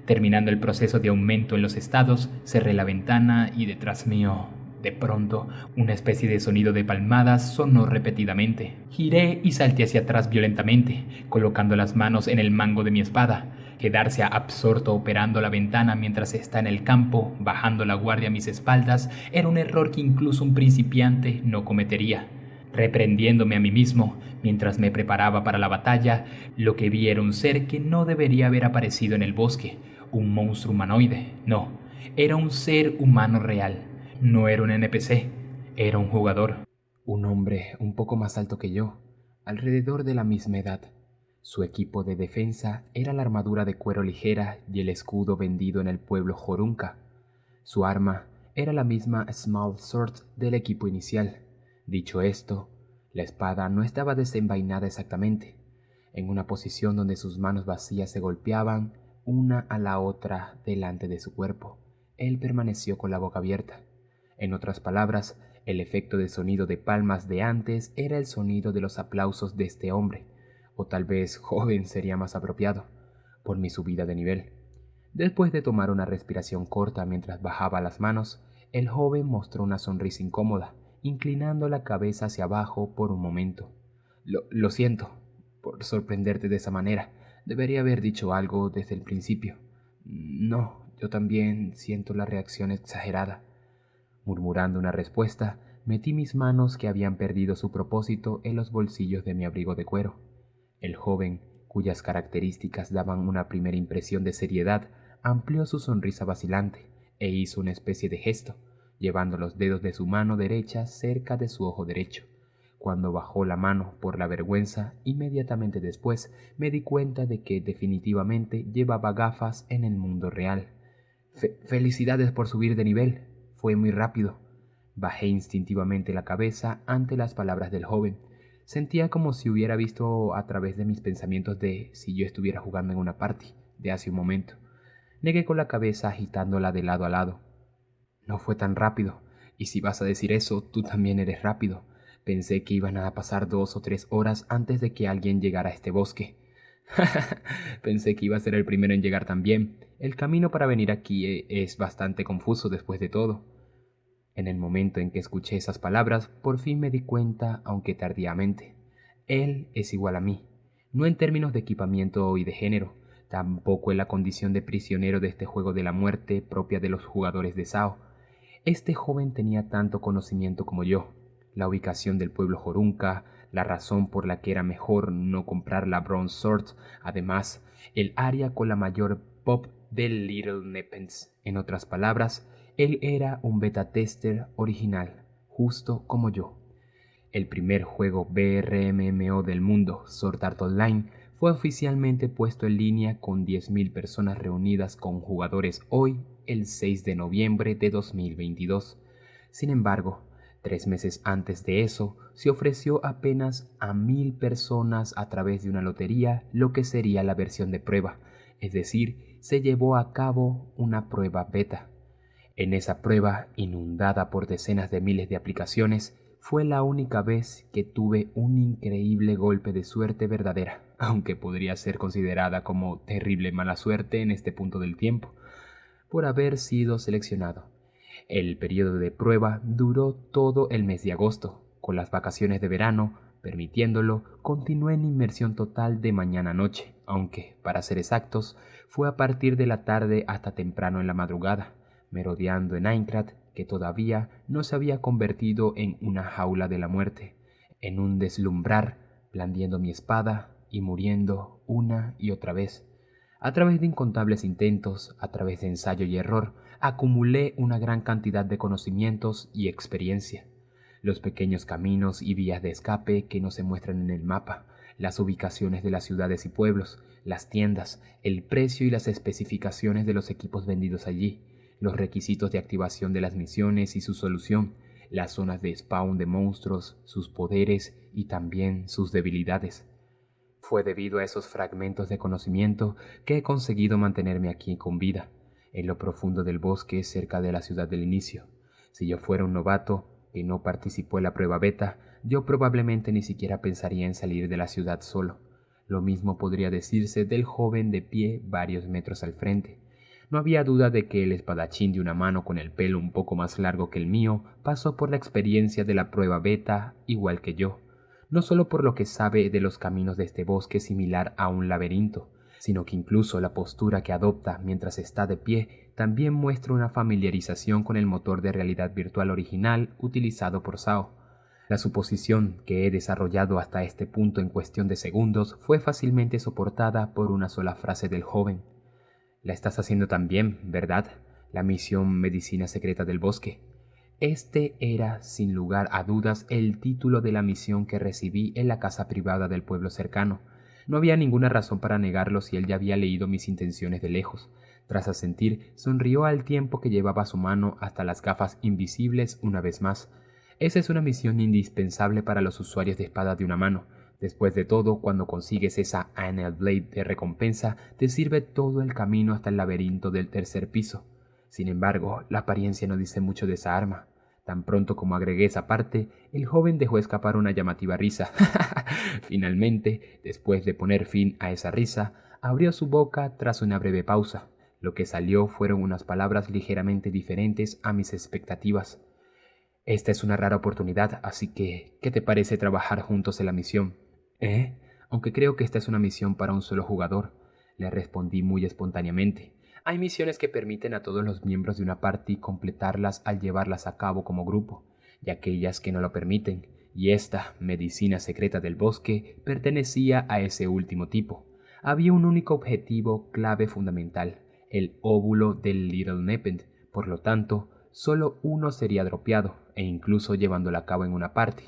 Terminando el proceso de aumento en los estados, cerré la ventana y detrás mío, de pronto, una especie de sonido de palmadas sonó repetidamente. Giré y salté hacia atrás violentamente, colocando las manos en el mango de mi espada. Quedarse absorto operando la ventana mientras está en el campo, bajando la guardia a mis espaldas, era un error que incluso un principiante no cometería. Reprendiéndome a mí mismo, mientras me preparaba para la batalla, lo que vi era un ser que no debería haber aparecido en el bosque, un monstruo humanoide. No, era un ser humano real. No era un NPC, era un jugador. Un hombre un poco más alto que yo, alrededor de la misma edad. Su equipo de defensa era la armadura de cuero ligera y el escudo vendido en el pueblo Jorunka. Su arma era la misma Small Sword del equipo inicial. Dicho esto, la espada no estaba desenvainada exactamente, en una posición donde sus manos vacías se golpeaban una a la otra delante de su cuerpo. Él permaneció con la boca abierta. En otras palabras, el efecto de sonido de palmas de antes era el sonido de los aplausos de este hombre, o tal vez joven sería más apropiado, por mi subida de nivel. Después de tomar una respiración corta mientras bajaba las manos, el joven mostró una sonrisa incómoda, inclinando la cabeza hacia abajo por un momento. Lo siento por sorprenderte de esa manera. Debería haber dicho algo desde el principio. No, yo también siento la reacción exagerada. Murmurando una respuesta, metí mis manos, que habían perdido su propósito, en los bolsillos de mi abrigo de cuero. El joven, cuyas características daban una primera impresión de seriedad, amplió su sonrisa vacilante e hizo una especie de gesto, llevando los dedos de su mano derecha cerca de su ojo derecho. Cuando bajó la mano por la vergüenza, inmediatamente después me di cuenta de que definitivamente llevaba gafas en el mundo real. Felicidades por subir de nivel. Fue muy rápido. Bajé instintivamente la cabeza ante las palabras del joven. Sentía como si hubiera visto a través de mis pensamientos de si yo estuviera jugando en una party de hace un momento. Negué con la cabeza agitándola de lado a lado. No fue tan rápido. Y si vas a decir eso, tú también eres rápido. Pensé que iban a pasar 2 o 3 horas antes de que alguien llegara a este bosque. Pensé que iba a ser el primero en llegar también. El camino para venir aquí es bastante confuso después de todo. En el momento en que escuché esas palabras, por fin me di cuenta, aunque tardíamente. Él es igual a mí, no en términos de equipamiento y de género, tampoco en la condición de prisionero de este juego de la muerte propia de los jugadores de SAO. Este joven tenía tanto conocimiento como yo, la ubicación del pueblo Jorunka, la razón por la que era mejor no comprar la Bronze Sword, además, el área con la mayor pop del Little Nepenthe. En otras palabras, él era un beta tester original, justo como yo. El primer juego BRMMO del mundo, Sword Art Online, fue oficialmente puesto en línea con 10.000 personas reunidas con jugadores hoy, el 6 de noviembre de 2022. Sin embargo, 3 meses antes de eso, se ofreció apenas a 1.000 personas a través de una lotería lo que sería la versión de prueba, es decir, se llevó a cabo una prueba beta. En esa prueba, inundada por decenas de miles de aplicaciones, fue la única vez que tuve un increíble golpe de suerte verdadera, aunque podría ser considerada como terrible mala suerte en este punto del tiempo, por haber sido seleccionado. El periodo de prueba duró todo el mes de agosto. Con las vacaciones de verano, permitiéndolo, continué en inmersión total de mañana a noche, aunque, para ser exactos, fue a partir de la tarde hasta temprano en la madrugada, merodeando en Aincrad, que todavía no se había convertido en una jaula de la muerte, en un deslumbrar, blandiendo mi espada y muriendo una y otra vez. A través de incontables intentos, a través de ensayo y error, acumulé una gran cantidad de conocimientos y experiencia. los pequeños caminos y vías de escape que no se muestran en el mapa, las ubicaciones de las ciudades y pueblos, las tiendas, el precio y las especificaciones de los equipos vendidos allí, los requisitos de activación de las misiones y su solución, las zonas de spawn de monstruos, sus poderes y también sus debilidades. Fue debido a esos fragmentos de conocimiento que he conseguido mantenerme aquí con vida, en lo profundo del bosque cerca de la ciudad del inicio. Si yo fuera un novato que no participó en la prueba beta, yo probablemente ni siquiera pensaría en salir de la ciudad solo. Lo mismo podría decirse del joven de pie varios metros al frente. No había duda de que el espadachín de una mano con el pelo un poco más largo que el mío pasó por la experiencia de la prueba beta igual que yo, no solo por lo que sabe de los caminos de este bosque similar a un laberinto, sino que incluso la postura que adopta mientras está de pie también muestra una familiarización con el motor de realidad virtual original utilizado por SAO. La suposición que he desarrollado hasta este punto en cuestión de segundos fue fácilmente soportada por una sola frase del joven. La estás haciendo también, ¿verdad? La misión Medicina Secreta del Bosque. Este era, sin lugar a dudas, el título de la misión que recibí en la casa privada del pueblo cercano. No había ninguna razón para negarlo si él ya había leído mis intenciones de lejos. Tras asentir, sonrió al tiempo que llevaba su mano hasta las gafas invisibles una vez más. Esa es una misión indispensable para los usuarios de espada de una mano. Después de todo, cuando consigues esa Anel Blade de recompensa, te sirve todo el camino hasta el laberinto del tercer piso. Sin embargo, la apariencia no dice mucho de esa arma. Tan pronto como agregué esa parte, el joven dejó escapar una llamativa risa. Finalmente, después de poner fin a esa risa, abrió su boca tras una breve pausa. Lo que salió fueron unas palabras ligeramente diferentes a mis expectativas. Esta es una rara oportunidad, así que, ¿qué te parece trabajar juntos en la misión? Aunque creo que esta es una misión para un solo jugador, le respondí muy espontáneamente. Hay misiones que permiten a todos los miembros de una party completarlas al llevarlas a cabo como grupo, y aquellas que no lo permiten, y esta Medicina Secreta del Bosque pertenecía a ese último tipo. Había un único objetivo clave fundamental, el óvulo del Little Nepent, por lo tanto, solo uno sería dropeado, e incluso llevándolo a cabo en una party.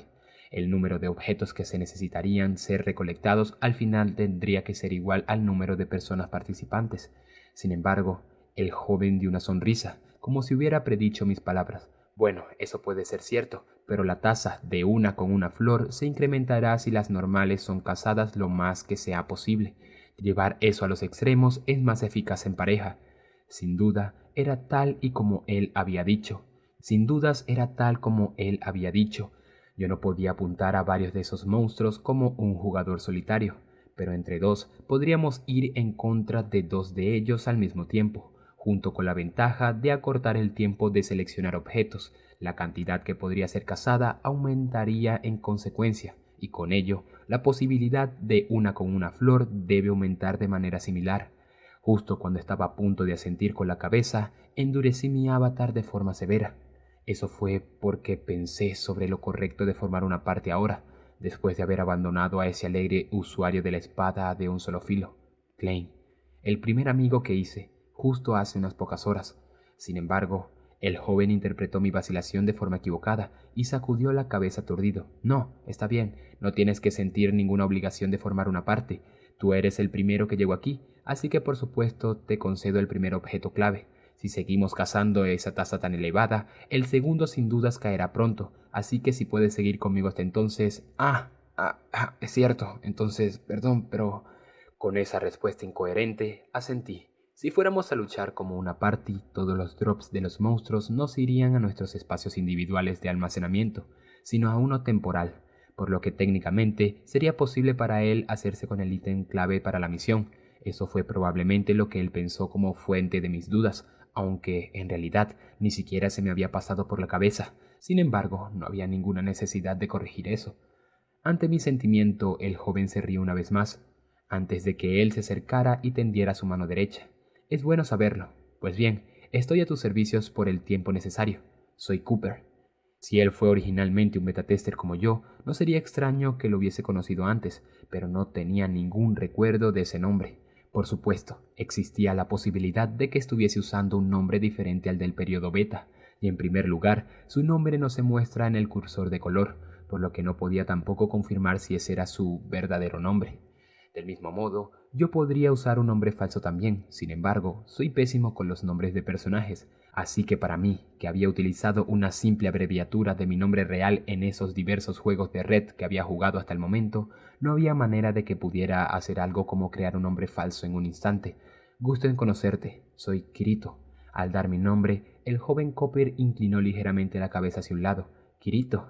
El número de objetos que se necesitarían ser recolectados al final tendría que ser igual al número de personas participantes. Sin embargo, el joven dio una sonrisa, como si hubiera predicho mis palabras. Bueno, eso puede ser cierto, pero la tasa de una con una flor se incrementará si las normales son cazadas lo más que sea posible. Llevar eso a los extremos es más eficaz en pareja. Sin duda, era tal y como él había dicho. Sin dudas, era tal como él había dicho. Yo no podía apuntar a varios de esos monstruos como un jugador solitario, pero entre dos podríamos ir en contra de dos de ellos al mismo tiempo, junto con la ventaja de acortar el tiempo de seleccionar objetos. La cantidad que podría ser cazada aumentaría en consecuencia, y con ello, la posibilidad de una con una flor debe aumentar de manera similar. Justo cuando estaba a punto de asentir con la cabeza, endurecí mi avatar de forma severa. Eso fue porque pensé sobre lo correcto de formar una parte ahora, después de haber abandonado a ese alegre usuario de la espada de un solo filo, Klein, el primer amigo que hice, justo hace unas pocas horas. Sin embargo, el joven interpretó mi vacilación de forma equivocada y sacudió la cabeza aturdido. No, está bien, no tienes que sentir ninguna obligación de formar una parte. Tú eres el primero que llegó aquí, así que por supuesto te concedo el primer objeto clave. Si seguimos cazando esa tasa tan elevada, el segundo sin dudas caerá pronto, así que si puedes seguir conmigo hasta entonces... es cierto, entonces, perdón, pero... Con esa respuesta incoherente, asentí. Si fuéramos a luchar como una party, todos los drops de los monstruos no se irían a nuestros espacios individuales de almacenamiento, sino a uno temporal, por lo que técnicamente sería posible para él hacerse con el ítem clave para la misión. Eso fue probablemente lo que él pensó como fuente de mis dudas, aunque en realidad ni siquiera se me había pasado por la cabeza. Sin embargo, no había ninguna necesidad de corregir eso. Ante mi sentimiento, el joven se rió una vez más, antes de que él se acercara y tendiera su mano derecha. Es bueno saberlo. Pues bien, estoy a tus servicios por el tiempo necesario. Soy Cooper. Si él fue originalmente un betatester como yo, no sería extraño que lo hubiese conocido antes, pero no tenía ningún recuerdo de ese nombre. Por supuesto, existía la posibilidad de que estuviese usando un nombre diferente al del periodo beta. y en primer lugar, su nombre no se muestra en el cursor de color, por lo que no podía tampoco confirmar si ese era su verdadero nombre. Del mismo modo, yo podría usar un nombre falso también. Sin embargo, soy pésimo con los nombres de personajes, así que para mí, que había utilizado una simple abreviatura de mi nombre real en esos diversos juegos de red que había jugado hasta el momento, no había manera de que pudiera hacer algo como crear un nombre falso en un instante. Gusto en conocerte, soy Kirito. Al dar mi nombre, el joven Copper inclinó ligeramente la cabeza hacia un lado. Kirito,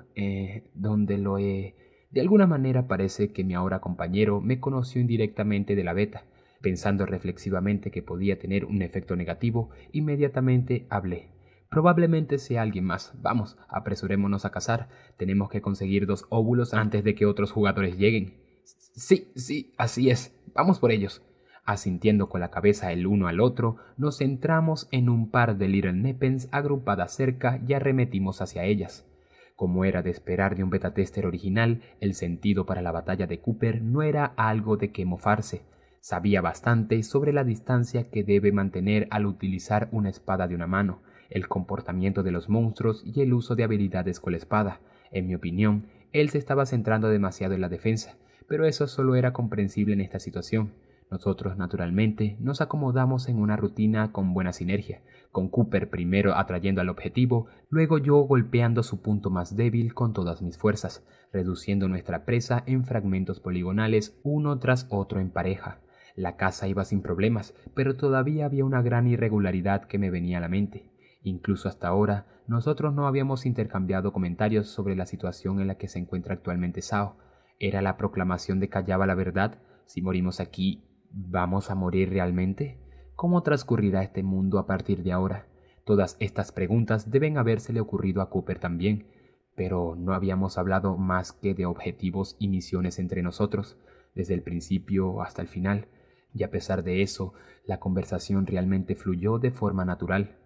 ¿dónde lo he...? De alguna manera parece que mi ahora compañero me conoció indirectamente de la beta. Pensando reflexivamente que podía tener un efecto negativo, inmediatamente hablé. Probablemente sea alguien más. Vamos, apresurémonos a cazar. Tenemos que conseguir 2 óvulos antes de que otros jugadores lleguen. Sí, así es. Vamos por ellos. Asintiendo con la cabeza el uno al otro, nos centramos en un par de Little Nepens agrupadas cerca y arremetimos hacia ellas. Como era de esperar de un beta tester original, el sentido para la batalla de Cooper no era algo de que mofarse. Sabía bastante sobre la distancia que debe mantener al utilizar una espada de una mano, el comportamiento de los monstruos y el uso de habilidades con la espada. En mi opinión, él se estaba centrando demasiado en la defensa, pero eso solo era comprensible en esta situación. Nosotros, naturalmente, nos acomodamos en una rutina con buena sinergia, con Cooper primero atrayendo al objetivo, luego yo golpeando su punto más débil con todas mis fuerzas, reduciendo nuestra presa en fragmentos poligonales uno tras otro en pareja. La caza iba sin problemas, pero todavía había una gran irregularidad que me venía a la mente. Incluso hasta ahora, nosotros no habíamos intercambiado comentarios sobre la situación en la que se encuentra actualmente Sao. ¿Era la proclamación de que hallaba la verdad? Si morimos aquí, ¿vamos a morir realmente? ¿Cómo transcurrirá este mundo a partir de ahora? Todas estas preguntas deben habérsele ocurrido a Cooper también, pero no habíamos hablado más que de objetivos y misiones entre nosotros, desde el principio hasta el final, y a pesar de eso, la conversación realmente fluyó de forma natural.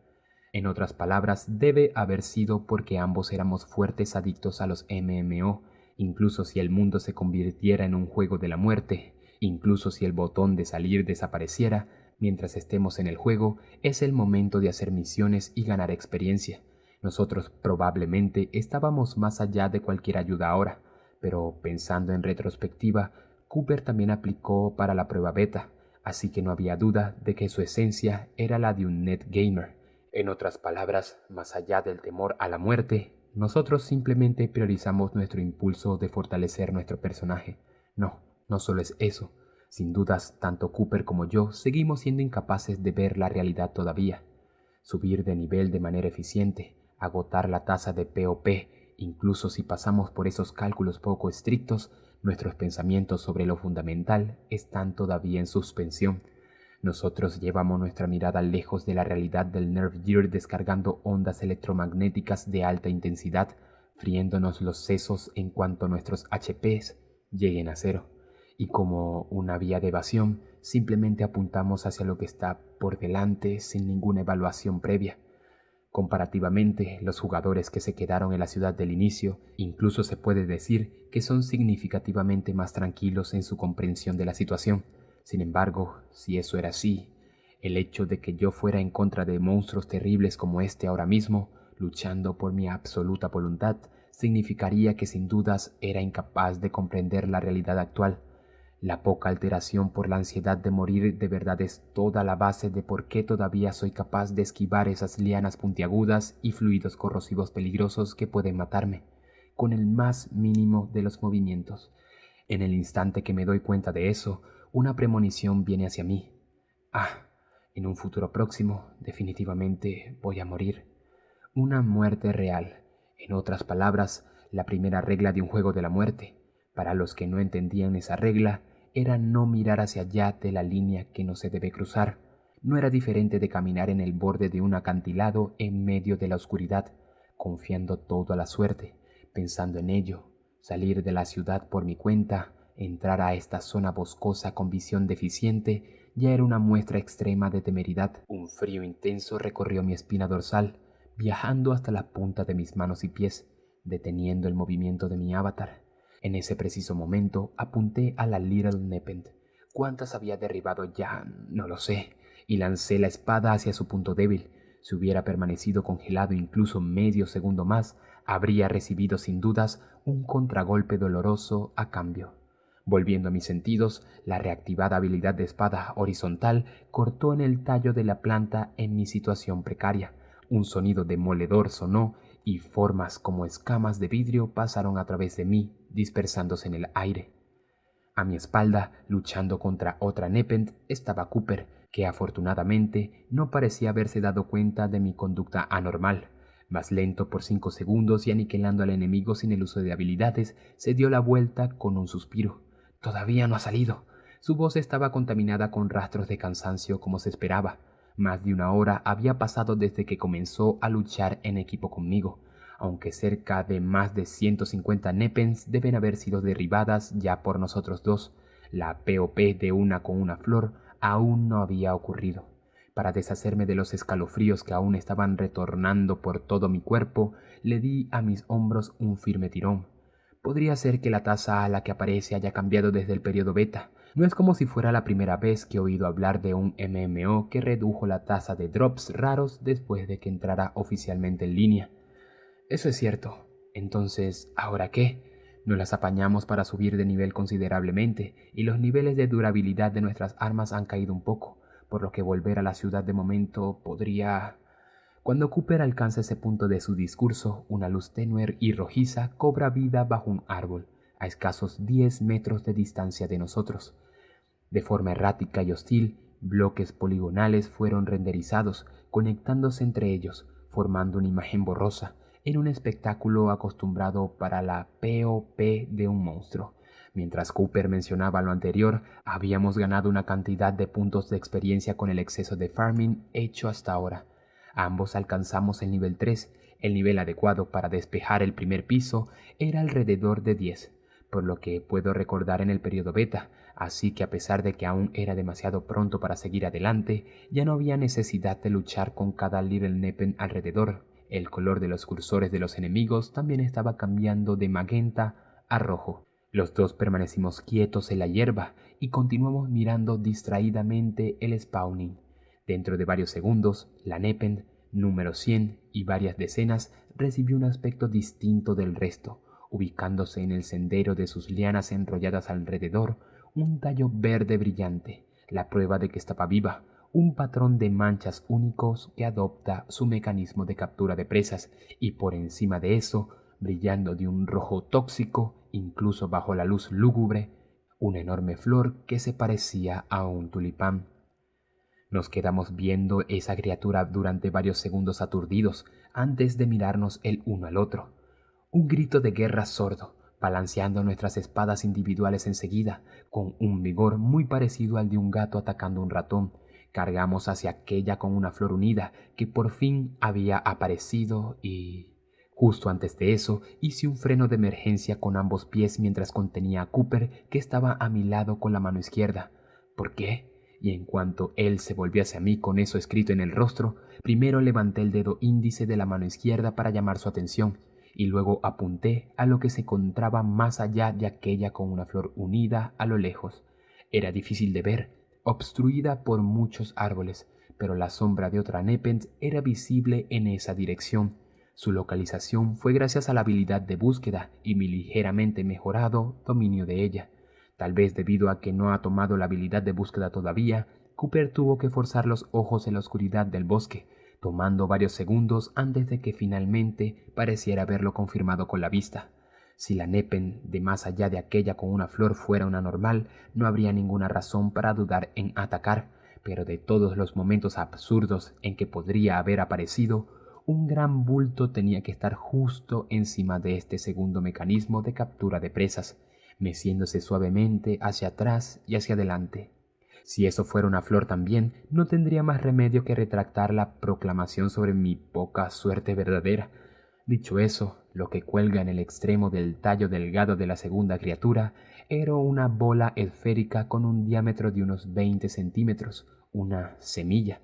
En otras palabras, debe haber sido porque ambos éramos fuertes adictos a los MMO, incluso si el mundo se convirtiera en un juego de la muerte. Incluso si el botón de salir desapareciera, mientras estemos en el juego, es el momento de hacer misiones y ganar experiencia. Nosotros probablemente estábamos más allá de cualquier ayuda ahora, pero pensando en retrospectiva, Cooper también aplicó para la prueba beta, así que no había duda de que su esencia era la de un netgamer. En otras palabras, más allá del temor a la muerte, nosotros simplemente priorizamos nuestro impulso de fortalecer nuestro personaje. No solo es eso. Sin dudas, tanto Cooper como yo seguimos siendo incapaces de ver la realidad todavía. Subir de nivel de manera eficiente, agotar la tasa de POP, incluso si pasamos por esos cálculos poco estrictos, nuestros pensamientos sobre lo fundamental están todavía en suspensión. Nosotros llevamos nuestra mirada lejos de la realidad del Nerve Gear descargando ondas electromagnéticas de alta intensidad, friéndonos los sesos en cuanto nuestros HPs lleguen a cero. Y como una vía de evasión, simplemente apuntamos hacia lo que está por delante sin ninguna evaluación previa. Comparativamente, los jugadores que se quedaron en la ciudad del inicio, incluso se puede decir que son significativamente más tranquilos en su comprensión de la situación. Sin embargo, si eso era así, el hecho de que yo fuera en contra de monstruos terribles como este ahora mismo, luchando por mi absoluta voluntad, significaría que sin dudas era incapaz de comprender la realidad actual. La poca alteración por la ansiedad de morir de verdad es toda la base de por qué todavía soy capaz de esquivar esas lianas puntiagudas y fluidos corrosivos peligrosos que pueden matarme, con el más mínimo de los movimientos. En el instante que me doy cuenta de eso, una premonición viene hacia mí. En un futuro próximo, definitivamente voy a morir. Una muerte real. En otras palabras, la primera regla de un juego de la muerte. Para los que no entendían esa regla, era no mirar hacia allá de la línea que no se debe cruzar. No era diferente de caminar en el borde de un acantilado en medio de la oscuridad, confiando todo a la suerte, pensando en ello, salir de la ciudad por mi cuenta, entrar a esta zona boscosa con visión deficiente, ya era una muestra extrema de temeridad. Un frío intenso recorrió mi espina dorsal, viajando hasta la punta de mis manos y pies, deteniendo el movimiento de mi avatar. En ese preciso momento apunté a la Little Nepent. ¿Cuántas había derribado ya? No lo sé. Y lancé la espada hacia su punto débil. Si hubiera permanecido congelado incluso medio segundo más, habría recibido sin dudas un contragolpe doloroso a cambio. Volviendo a mis sentidos, la reactivada habilidad de espada horizontal cortó en el tallo de la planta en mi situación precaria. Un sonido demoledor sonó y formas como escamas de vidrio pasaron a través de mí, dispersándose en el aire. A mi espalda, luchando contra otra Nepent, estaba Cooper, que afortunadamente no parecía haberse dado cuenta de mi conducta anormal. Más lento por 5 segundos y aniquilando al enemigo sin el uso de habilidades, se dio la vuelta con un suspiro. «Todavía no ha salido». Su voz estaba contaminada con rastros de cansancio como se esperaba. Más de una hora había pasado desde que comenzó a luchar en equipo conmigo, aunque cerca de más de 150 Nepens deben haber sido derribadas ya por nosotros dos. La POP de una con una flor aún no había ocurrido. Para deshacerme de los escalofríos que aún estaban retornando por todo mi cuerpo, le di a mis hombros un firme tirón. Podría ser que la tasa a la que aparece haya cambiado desde el periodo beta. No es como si fuera la primera vez que he oído hablar de un MMO que redujo la tasa de drops raros después de que entrara oficialmente en línea. Eso es cierto. Entonces, ¿ahora qué? Nos las apañamos para subir de nivel considerablemente, y los niveles de durabilidad de nuestras armas han caído un poco, por lo que volver a la ciudad de momento podría... Cuando Cooper alcanza ese punto de su discurso, una luz tenue y rojiza cobra vida bajo un árbol, a escasos 10 metros de distancia de nosotros. De forma errática y hostil, bloques poligonales fueron renderizados, conectándose entre ellos, formando una imagen borrosa, en un espectáculo acostumbrado para la POP de un monstruo. Mientras Cooper mencionaba lo anterior, habíamos ganado una cantidad de puntos de experiencia con el exceso de farming hecho hasta ahora. Ambos alcanzamos el nivel 3. El nivel adecuado para despejar el primer piso era alrededor de 10, por lo que puedo recordar en el periodo beta, así que a pesar de que aún era demasiado pronto para seguir adelante, ya no había necesidad de luchar con cada Little Nepen alrededor. El color de los cursores de los enemigos también estaba cambiando de magenta a rojo. Los dos permanecimos quietos en la hierba y continuamos mirando distraídamente el spawning. Dentro de varios segundos, la Nepen, número 100 y varias decenas, recibió un aspecto distinto del resto, ubicándose en el sendero de sus lianas enrolladas alrededor, un tallo verde brillante, la prueba de que estaba viva, un patrón de manchas únicos que adopta su mecanismo de captura de presas, y por encima de eso, brillando de un rojo tóxico, incluso bajo la luz lúgubre, una enorme flor que se parecía a un tulipán. Nos quedamos viendo esa criatura durante varios segundos aturdidos antes de mirarnos el uno al otro. Un grito de guerra sordo, balanceando nuestras espadas individuales enseguida, con un vigor muy parecido al de un gato atacando un ratón. Cargamos hacia aquella con una flor unida que por fin había aparecido y... Justo antes de eso, hice un freno de emergencia con ambos pies mientras contenía a Cooper, que estaba a mi lado con la mano izquierda. ¿Por qué? Y en cuanto él se volvió hacia mí con eso escrito en el rostro, primero levanté el dedo índice de la mano izquierda para llamar su atención, y luego apunté a lo que se encontraba más allá de aquella con una flor unida a lo lejos. Era difícil de ver, obstruida por muchos árboles, pero la sombra de otra Nepenthe era visible en esa dirección. Su localización fue gracias a la habilidad de búsqueda y mi ligeramente mejorado dominio de ella. Tal vez debido a que no ha tomado la habilidad de búsqueda todavía, Cooper tuvo que forzar los ojos en la oscuridad del bosque, tomando varios segundos antes de que finalmente pareciera haberlo confirmado con la vista. Si la Nepen de más allá de aquella con una flor fuera una normal, no habría ninguna razón para dudar en atacar, pero de todos los momentos absurdos en que podría haber aparecido, un gran bulto tenía que estar justo encima de este segundo mecanismo de captura de presas, meciéndose suavemente hacia atrás y hacia adelante. Si eso fuera una flor también, no tendría más remedio que retractar la proclamación sobre mi poca suerte verdadera. Dicho eso, lo que cuelga en el extremo del tallo delgado de la segunda criatura era una bola esférica con un diámetro de unos 20 centímetros, una semilla.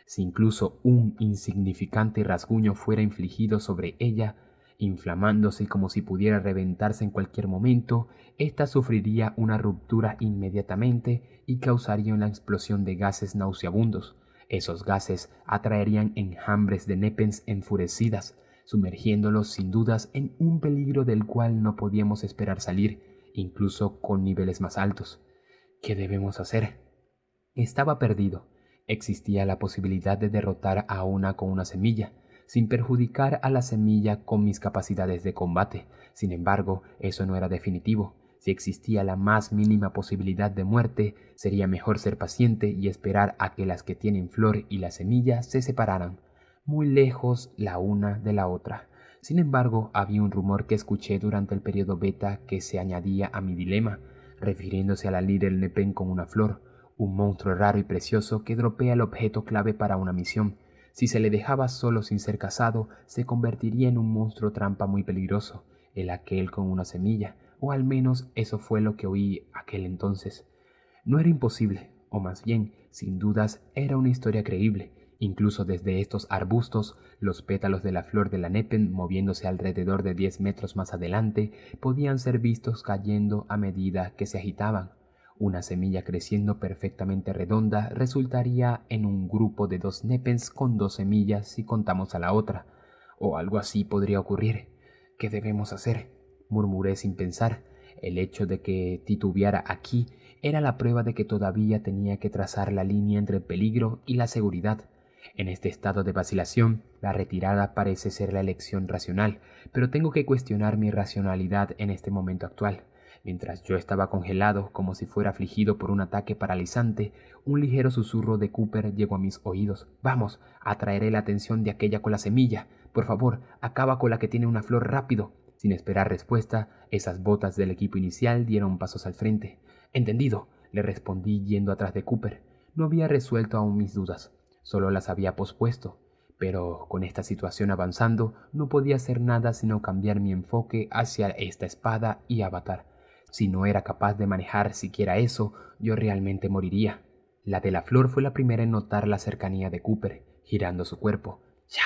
Si incluso un insignificante rasguño fuera infligido sobre ella, inflamándose como si pudiera reventarse en cualquier momento, ésta sufriría una ruptura inmediatamente y causaría una explosión de gases nauseabundos. Esos gases atraerían enjambres de nepens enfurecidas, sumergiéndolos sin dudas en un peligro del cual no podíamos esperar salir, incluso con niveles más altos. ¿Qué debemos hacer? Estaba perdido. Existía la posibilidad de derrotar a una con una semilla, sin perjudicar a la semilla con mis capacidades de combate. Sin embargo, eso no era definitivo. Si existía la más mínima posibilidad de muerte, sería mejor ser paciente y esperar a que las que tienen flor y la semilla se separaran, muy lejos la una de la otra. Sin embargo, había un rumor que escuché durante el periodo beta que se añadía a mi dilema, refiriéndose a la líder Nepen con una flor, un monstruo raro y precioso que dropea el objeto clave para una misión. Si se le dejaba solo sin ser cazado, se convertiría en un monstruo trampa muy peligroso, el aquel con una semilla, o al menos eso fue lo que oí aquel entonces. No era imposible, o más bien, sin dudas, era una historia creíble. Incluso desde estos arbustos, los pétalos de la flor de la nepen, moviéndose alrededor de 10 metros más adelante, podían ser vistos cayendo a medida que se agitaban. Una semilla creciendo perfectamente redonda resultaría en un grupo de 2 nepens con 2 semillas si contamos a la otra. O algo así podría ocurrir. ¿Qué debemos hacer?, murmuré sin pensar. El hecho de que titubeara aquí era la prueba de que todavía tenía que trazar la línea entre el peligro y la seguridad. En este estado de vacilación, la retirada parece ser la elección racional, pero tengo que cuestionar mi racionalidad en este momento actual. Mientras yo estaba congelado, como si fuera afligido por un ataque paralizante, un ligero susurro de Cooper llegó a mis oídos. «Vamos, atraeré la atención de aquella con la semilla. Por favor, acaba con la que tiene una flor rápido». Sin esperar respuesta, esas botas del equipo inicial dieron pasos al frente. «Entendido», le respondí yendo atrás de Cooper. No había resuelto aún mis dudas, solo las había pospuesto. Pero con esta situación avanzando, no podía hacer nada sino cambiar mi enfoque hacia esta espada y avatar. Si no era capaz de manejar siquiera eso, yo realmente moriría. La de la flor fue la primera en notar la cercanía de Cooper, girando su cuerpo. ¡Ya!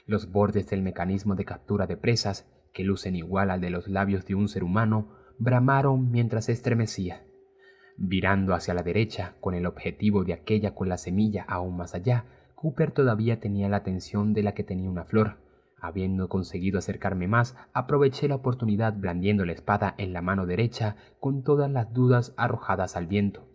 Los bordes del mecanismo de captura de presas, que lucen igual al de los labios de un ser humano, bramaron mientras se estremecía. Virando hacia la derecha, con el objetivo de aquella con la semilla aún más allá, Cooper todavía tenía la atención de la que tenía una flor. Habiendo conseguido acercarme más, aproveché la oportunidad blandiendo la espada en la mano derecha con todas las dudas arrojadas al viento.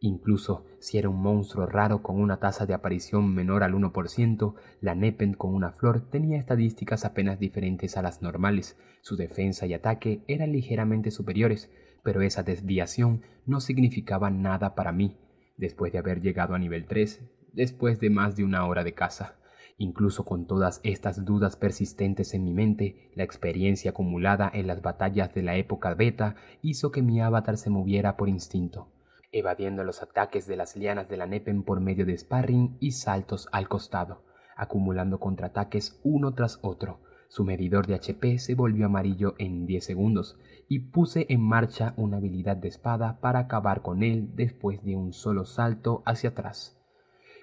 Incluso si era un monstruo raro con una tasa de aparición menor al 1%, la nepen con una flor tenía estadísticas apenas diferentes a las normales. Su defensa y ataque eran ligeramente superiores, pero esa desviación no significaba nada para mí, después de haber llegado a nivel 3, después de más de una hora de caza. Incluso con todas estas dudas persistentes en mi mente, la experiencia acumulada en las batallas de la época beta hizo que mi avatar se moviera por instinto, evadiendo los ataques de las lianas de la nepen por medio de sparring y saltos al costado, acumulando contraataques uno tras otro. Su medidor de HP se volvió amarillo en 10 segundos y puse en marcha una habilidad de espada para acabar con él después de un solo salto hacia atrás.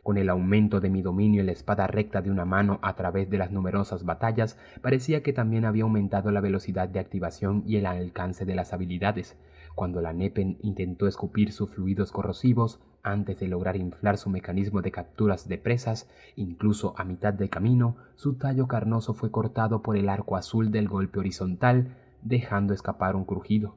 Con el aumento de mi dominio en la espada recta de una mano a través de las numerosas batallas, parecía que también había aumentado la velocidad de activación y el alcance de las habilidades. Cuando la nepen intentó escupir sus fluidos corrosivos, antes de lograr inflar su mecanismo de capturas de presas, incluso a mitad de camino, su tallo carnoso fue cortado por el arco azul del golpe horizontal, dejando escapar un crujido.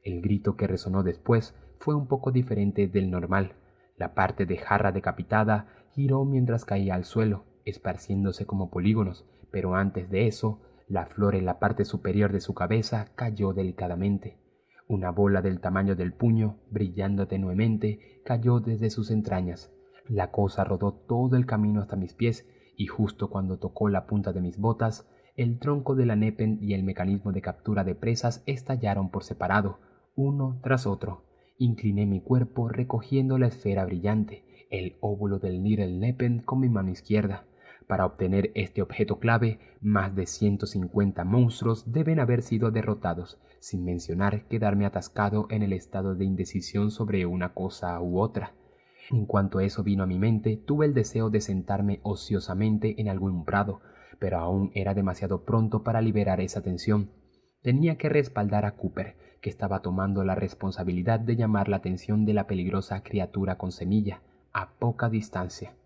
El grito que resonó después fue un poco diferente del normal. La parte de jarra decapitada giró mientras caía al suelo, esparciéndose como polígonos, pero antes de eso, la flor en la parte superior de su cabeza cayó delicadamente. Una bola del tamaño del puño, brillando tenuemente, cayó desde sus entrañas. La cosa rodó todo el camino hasta mis pies, y justo cuando tocó la punta de mis botas, el tronco de la nepen y el mecanismo de captura de presas estallaron por separado, uno tras otro. Incliné mi cuerpo recogiendo la esfera brillante, el óvulo del Little Nepen con mi mano izquierda. Para obtener este objeto clave, más de 150 monstruos deben haber sido derrotados, sin mencionar quedarme atascado en el estado de indecisión sobre una cosa u otra. En cuanto eso vino a mi mente, tuve el deseo de sentarme ociosamente en algún prado, pero aún era demasiado pronto para liberar esa tensión. Tenía que respaldar a Cooper, que estaba tomando la responsabilidad de llamar la atención de la peligrosa criatura con semilla. a poca distancia.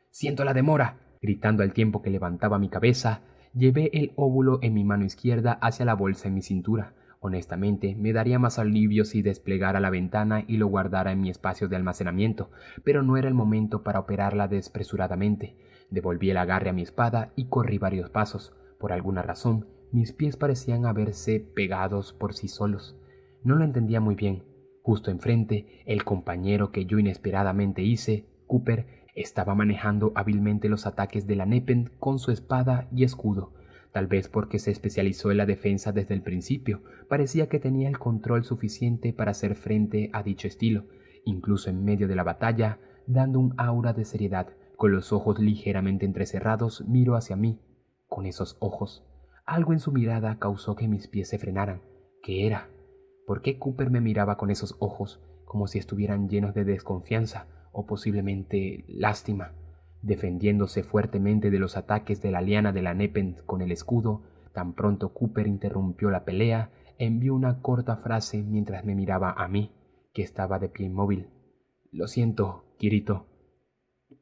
«¡Siento la demora!», gritando al tiempo que levantaba mi cabeza. Llevé el óvulo en mi mano izquierda hacia la bolsa en mi cintura. Honestamente, me daría más alivio si desplegara la ventana y lo guardara en mi espacio de almacenamiento, pero no era el momento para operarla despresuradamente. Devolví el agarre a mi espada y corrí varios pasos. Por alguna razón, mis pies parecían haberse pegados por sí solos. No lo entendía muy bien. Justo enfrente, el compañero que yo inesperadamente hice, Cooper, estaba manejando hábilmente los ataques de la Nepenthe con su espada y escudo. Tal vez porque se especializó en la defensa desde el principio, parecía que tenía el control suficiente para hacer frente a dicho estilo, incluso en medio de la batalla, dando un aura de seriedad. Con los ojos ligeramente entrecerrados, miró hacia mí. Con esos ojos, algo en su mirada causó que mis pies se frenaran. ¿Qué era? ¿Por qué Cooper me miraba con esos ojos, como si estuvieran llenos de desconfianza o posiblemente lástima? Defendiéndose fuertemente de los ataques de la liana de la Nepenthe con el escudo, tan pronto Cooper interrumpió la pelea, envió una corta frase mientras me miraba a mí, que estaba de pie inmóvil. «Lo siento, Kirito»,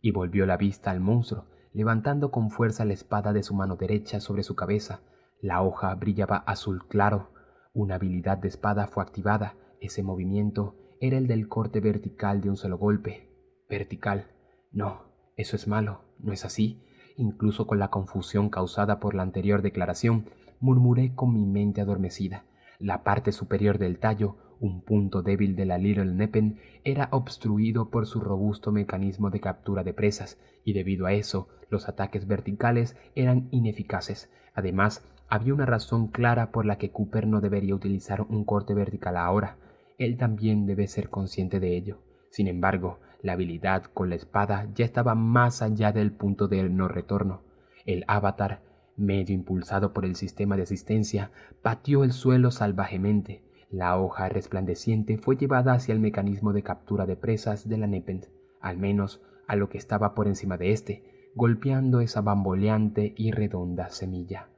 y volvió la vista al monstruo, levantando con fuerza la espada de su mano derecha sobre su cabeza. La hoja brillaba azul claro. Una habilidad de espada fue activada. Ese movimiento era el del corte vertical de un solo golpe. Vertical. No, eso es malo, ¿no es así? Incluso con la confusión causada por la anterior declaración, murmuré con mi mente adormecida. La parte superior del tallo, un punto débil de la Little Nepenthe, era obstruido por su robusto mecanismo de captura de presas, y debido a eso, los ataques verticales eran ineficaces. Además, había una razón clara por la que Cooper no debería utilizar un corte vertical ahora. Él también debe ser consciente de ello. Sin embargo, la habilidad con la espada ya estaba más allá del punto de no retorno. El avatar, medio impulsado por el sistema de asistencia, pateó el suelo salvajemente. La hoja resplandeciente fue llevada hacia el mecanismo de captura de presas de la Nepenthe, al menos a lo que estaba por encima de éste, golpeando esa bamboleante y redonda semilla.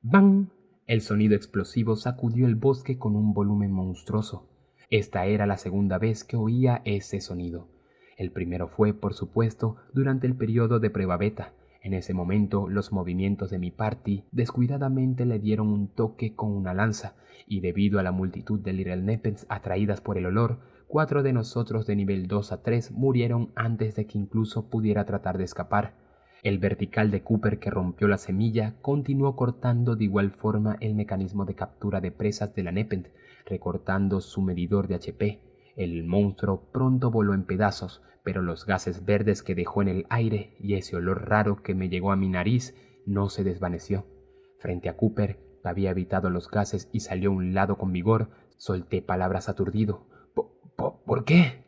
¡Bang! El sonido explosivo sacudió el bosque con un volumen monstruoso. Esta era la segunda vez que oía ese sonido. El primero fue, por supuesto, durante el periodo de prueba beta. En ese momento, los movimientos de mi party descuidadamente le dieron un toque con una lanza, y debido a la multitud de Little Nepenthes atraídas por el olor, 4 de nosotros de nivel 2 a 3 murieron antes de que incluso pudiera tratar de escapar. El vertical de Cooper que rompió la semilla continuó cortando de igual forma el mecanismo de captura de presas de la Nepenthe, recortando su medidor de HP. El monstruo pronto voló en pedazos, pero los gases verdes que dejó en el aire y ese olor raro que me llegó a mi nariz no se desvaneció. Frente a Cooper, que había evitado los gases y salió a un lado con vigor, solté palabras aturdido. ¿Por qué?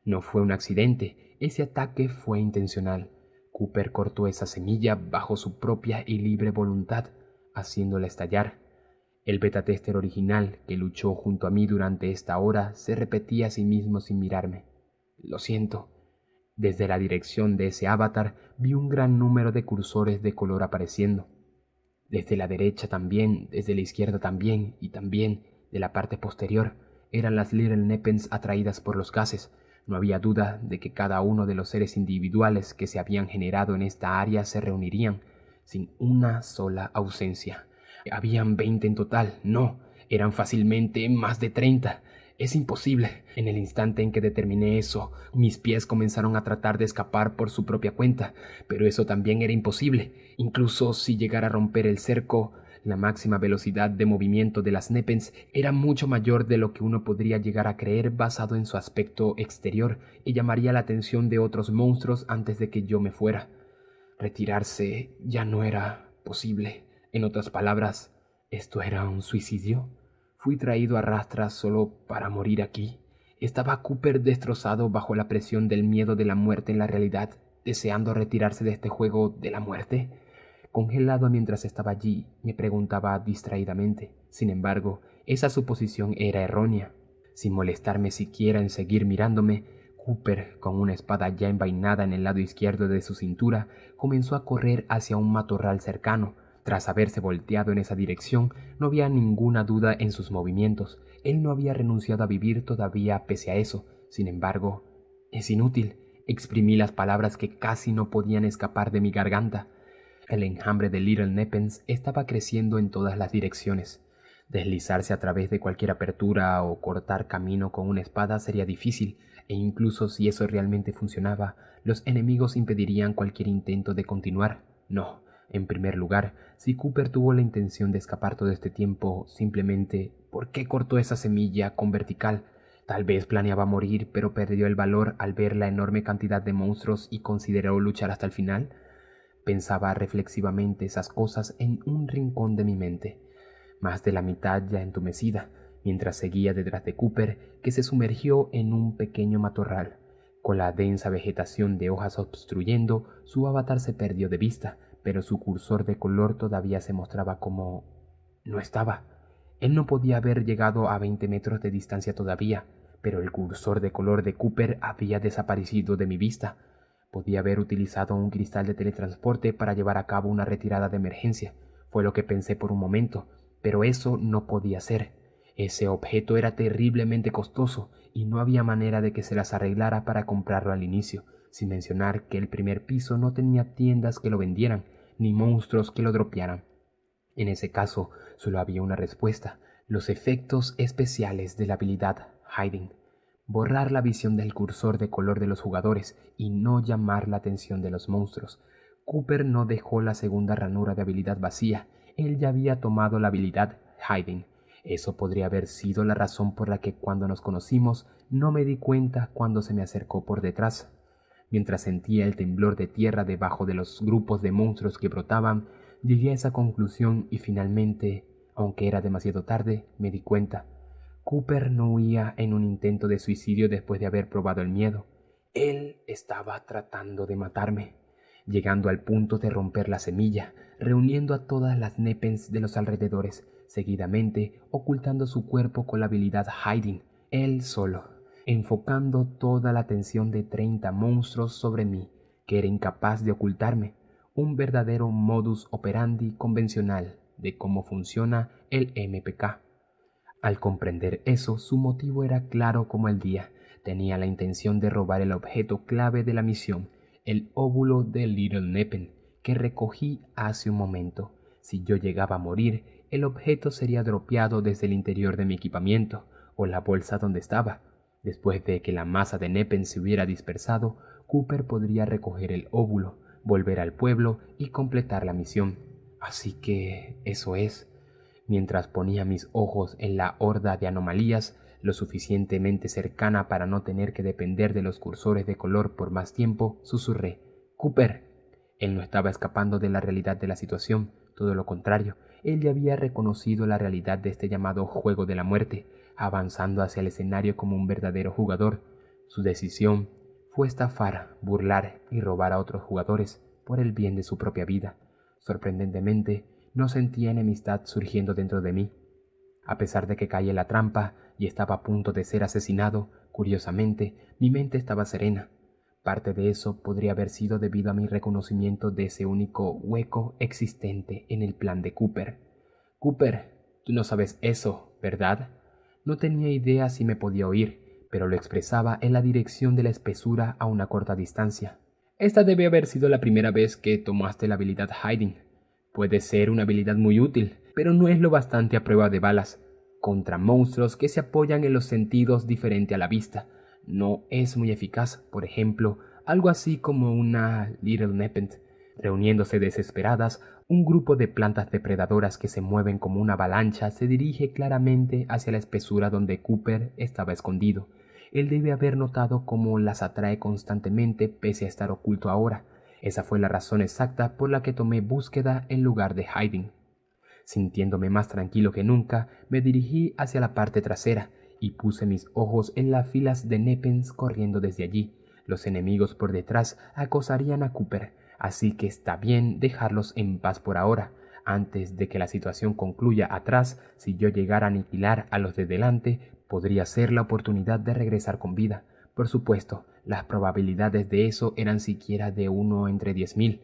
No fue un accidente, ese ataque fue intencional. Cooper cortó esa semilla bajo su propia y libre voluntad, haciéndola estallar. El beta-tester original, que luchó junto a mí durante esta hora, se repetía a sí mismo sin mirarme. «Lo siento». Desde la dirección de ese avatar vi un gran número de cursores de color apareciendo. Desde la derecha también, desde la izquierda también, y también de la parte posterior, eran las Little Nepenthes atraídas por los gases. No había duda de que cada uno de los seres individuales que se habían generado en esta área se reunirían, sin una sola ausencia. Habían 20 en total. No, eran fácilmente más de 30. Es imposible. En el instante en que determiné eso, mis pies comenzaron a tratar de escapar por su propia cuenta, pero eso también era imposible. Incluso si llegara a romper el cerco, la máxima velocidad de movimiento de las Nepenthes era mucho mayor de lo que uno podría llegar a creer basado en su aspecto exterior y llamaría la atención de otros monstruos antes de que yo me fuera. Retirarse ya no era posible. En otras palabras, ¿esto era un suicidio? Fui traído a rastras solo para morir aquí. ¿Estaba Cooper destrozado bajo la presión del miedo de la muerte en la realidad, deseando retirarse de este juego de la muerte? Congelado mientras estaba allí, me preguntaba distraídamente. Sin embargo, esa suposición era errónea. Sin molestarme siquiera en seguir mirándome, Cooper, con una espada ya envainada en el lado izquierdo de su cintura, comenzó a correr hacia un matorral cercano. Tras haberse volteado en esa dirección, no había ninguna duda en sus movimientos. Él no había renunciado a vivir todavía pese a eso. Sin embargo, es inútil. Exprimí las palabras que casi no podían escapar de mi garganta. El enjambre de Little Neppens estaba creciendo en todas las direcciones. Deslizarse a través de cualquier apertura o cortar camino con una espada sería difícil, e incluso si eso realmente funcionaba, los enemigos impedirían cualquier intento de continuar. No, en primer lugar, si Cooper tuvo la intención de escapar todo este tiempo, simplemente, ¿por qué cortó esa semilla con vertical? Tal vez planeaba morir, pero perdió el valor al ver la enorme cantidad de monstruos y consideró luchar hasta el final. Pensaba reflexivamente esas cosas en un rincón de mi mente, más de la mitad ya entumecida, mientras seguía detrás de Cooper, que se sumergió en un pequeño matorral. Con la densa vegetación de hojas obstruyendo, su avatar se perdió de vista, pero su cursor de color todavía se mostraba como... no estaba. Él no podía haber llegado a 20 metros de distancia todavía, pero el cursor de color de Cooper había desaparecido de mi vista. Podía haber utilizado un cristal de teletransporte para llevar a cabo una retirada de emergencia. Fue lo que pensé por un momento, pero eso no podía ser. Ese objeto era terriblemente costoso y no había manera de que se las arreglara para comprarlo al inicio, sin mencionar que el primer piso no tenía tiendas que lo vendieran, ni monstruos que lo dropearan. En ese caso, solo había una respuesta: los efectos especiales de la habilidad Hiding. Borrar la visión del cursor de color de los jugadores y no llamar la atención de los monstruos. Cooper no dejó la segunda ranura de habilidad vacía. Él ya había tomado la habilidad Hiding. Eso podría haber sido la razón por la que cuando nos conocimos no me di cuenta cuando se me acercó por detrás. Mientras sentía el temblor de tierra debajo de los grupos de monstruos que brotaban, llegué a esa conclusión y finalmente, aunque era demasiado tarde, me di cuenta. Cooper no huía en un intento de suicidio después de haber probado el miedo. Él estaba tratando de matarme, llegando al punto de romper la semilla, reuniendo a todas las Neppens de los alrededores, seguidamente ocultando su cuerpo con la habilidad Hiding, él solo, enfocando toda la atención de 30 monstruos sobre mí, que era incapaz de ocultarme, un verdadero modus operandi convencional de cómo funciona el MPK. Al comprender eso, su motivo era claro como el día. Tenía la intención de robar el objeto clave de la misión, el óvulo de Little Neppen, que recogí hace un momento. Si yo llegaba a morir, el objeto sería dropeado desde el interior de mi equipamiento, o la bolsa donde estaba. Después de que la masa de Neppen se hubiera dispersado, Cooper podría recoger el óvulo, volver al pueblo y completar la misión. Así que eso es. Mientras ponía mis ojos en la horda de anomalías, lo suficientemente cercana para no tener que depender de los cursores de color por más tiempo, susurré: «¡Cooper!». Él no estaba escapando de la realidad de la situación, todo lo contrario, él ya había reconocido la realidad de este llamado juego de la muerte, avanzando hacia el escenario como un verdadero jugador. Su decisión fue estafar, burlar y robar a otros jugadores por el bien de su propia vida. Sorprendentemente, no sentía enemistad surgiendo dentro de mí. A pesar de que caí en la trampa y estaba a punto de ser asesinado, curiosamente, mi mente estaba serena. Parte de eso podría haber sido debido a mi reconocimiento de ese único hueco existente en el plan de Cooper. «Cooper, tú no sabes eso, ¿verdad?». No tenía idea si me podía oír, pero lo expresaba en la dirección de la espesura a una corta distancia. «Esta debe haber sido la primera vez que tomaste la habilidad Hiding. Puede ser una habilidad muy útil, pero no es lo bastante a prueba de balas. Contra monstruos que se apoyan en los sentidos diferente a la vista, no es muy eficaz. Por ejemplo, algo así como una Little Neppen, reuniéndose desesperadas, un grupo de plantas depredadoras que se mueven como una avalancha se dirige claramente hacia la espesura donde Cooper estaba escondido. Él debe haber notado cómo las atrae constantemente pese a estar oculto ahora. Esa fue la razón exacta por la que tomé búsqueda en lugar de Hiding. Sintiéndome más tranquilo que nunca, me dirigí hacia la parte trasera y puse mis ojos en las filas de Neppens corriendo desde allí. Los enemigos por detrás acosarían a Cooper, así que está bien dejarlos en paz por ahora. Antes de que la situación concluya atrás, si yo llegara a aniquilar a los de delante, podría ser la oportunidad de regresar con vida. Por supuesto, las probabilidades de eso eran siquiera de 1 entre 10.000.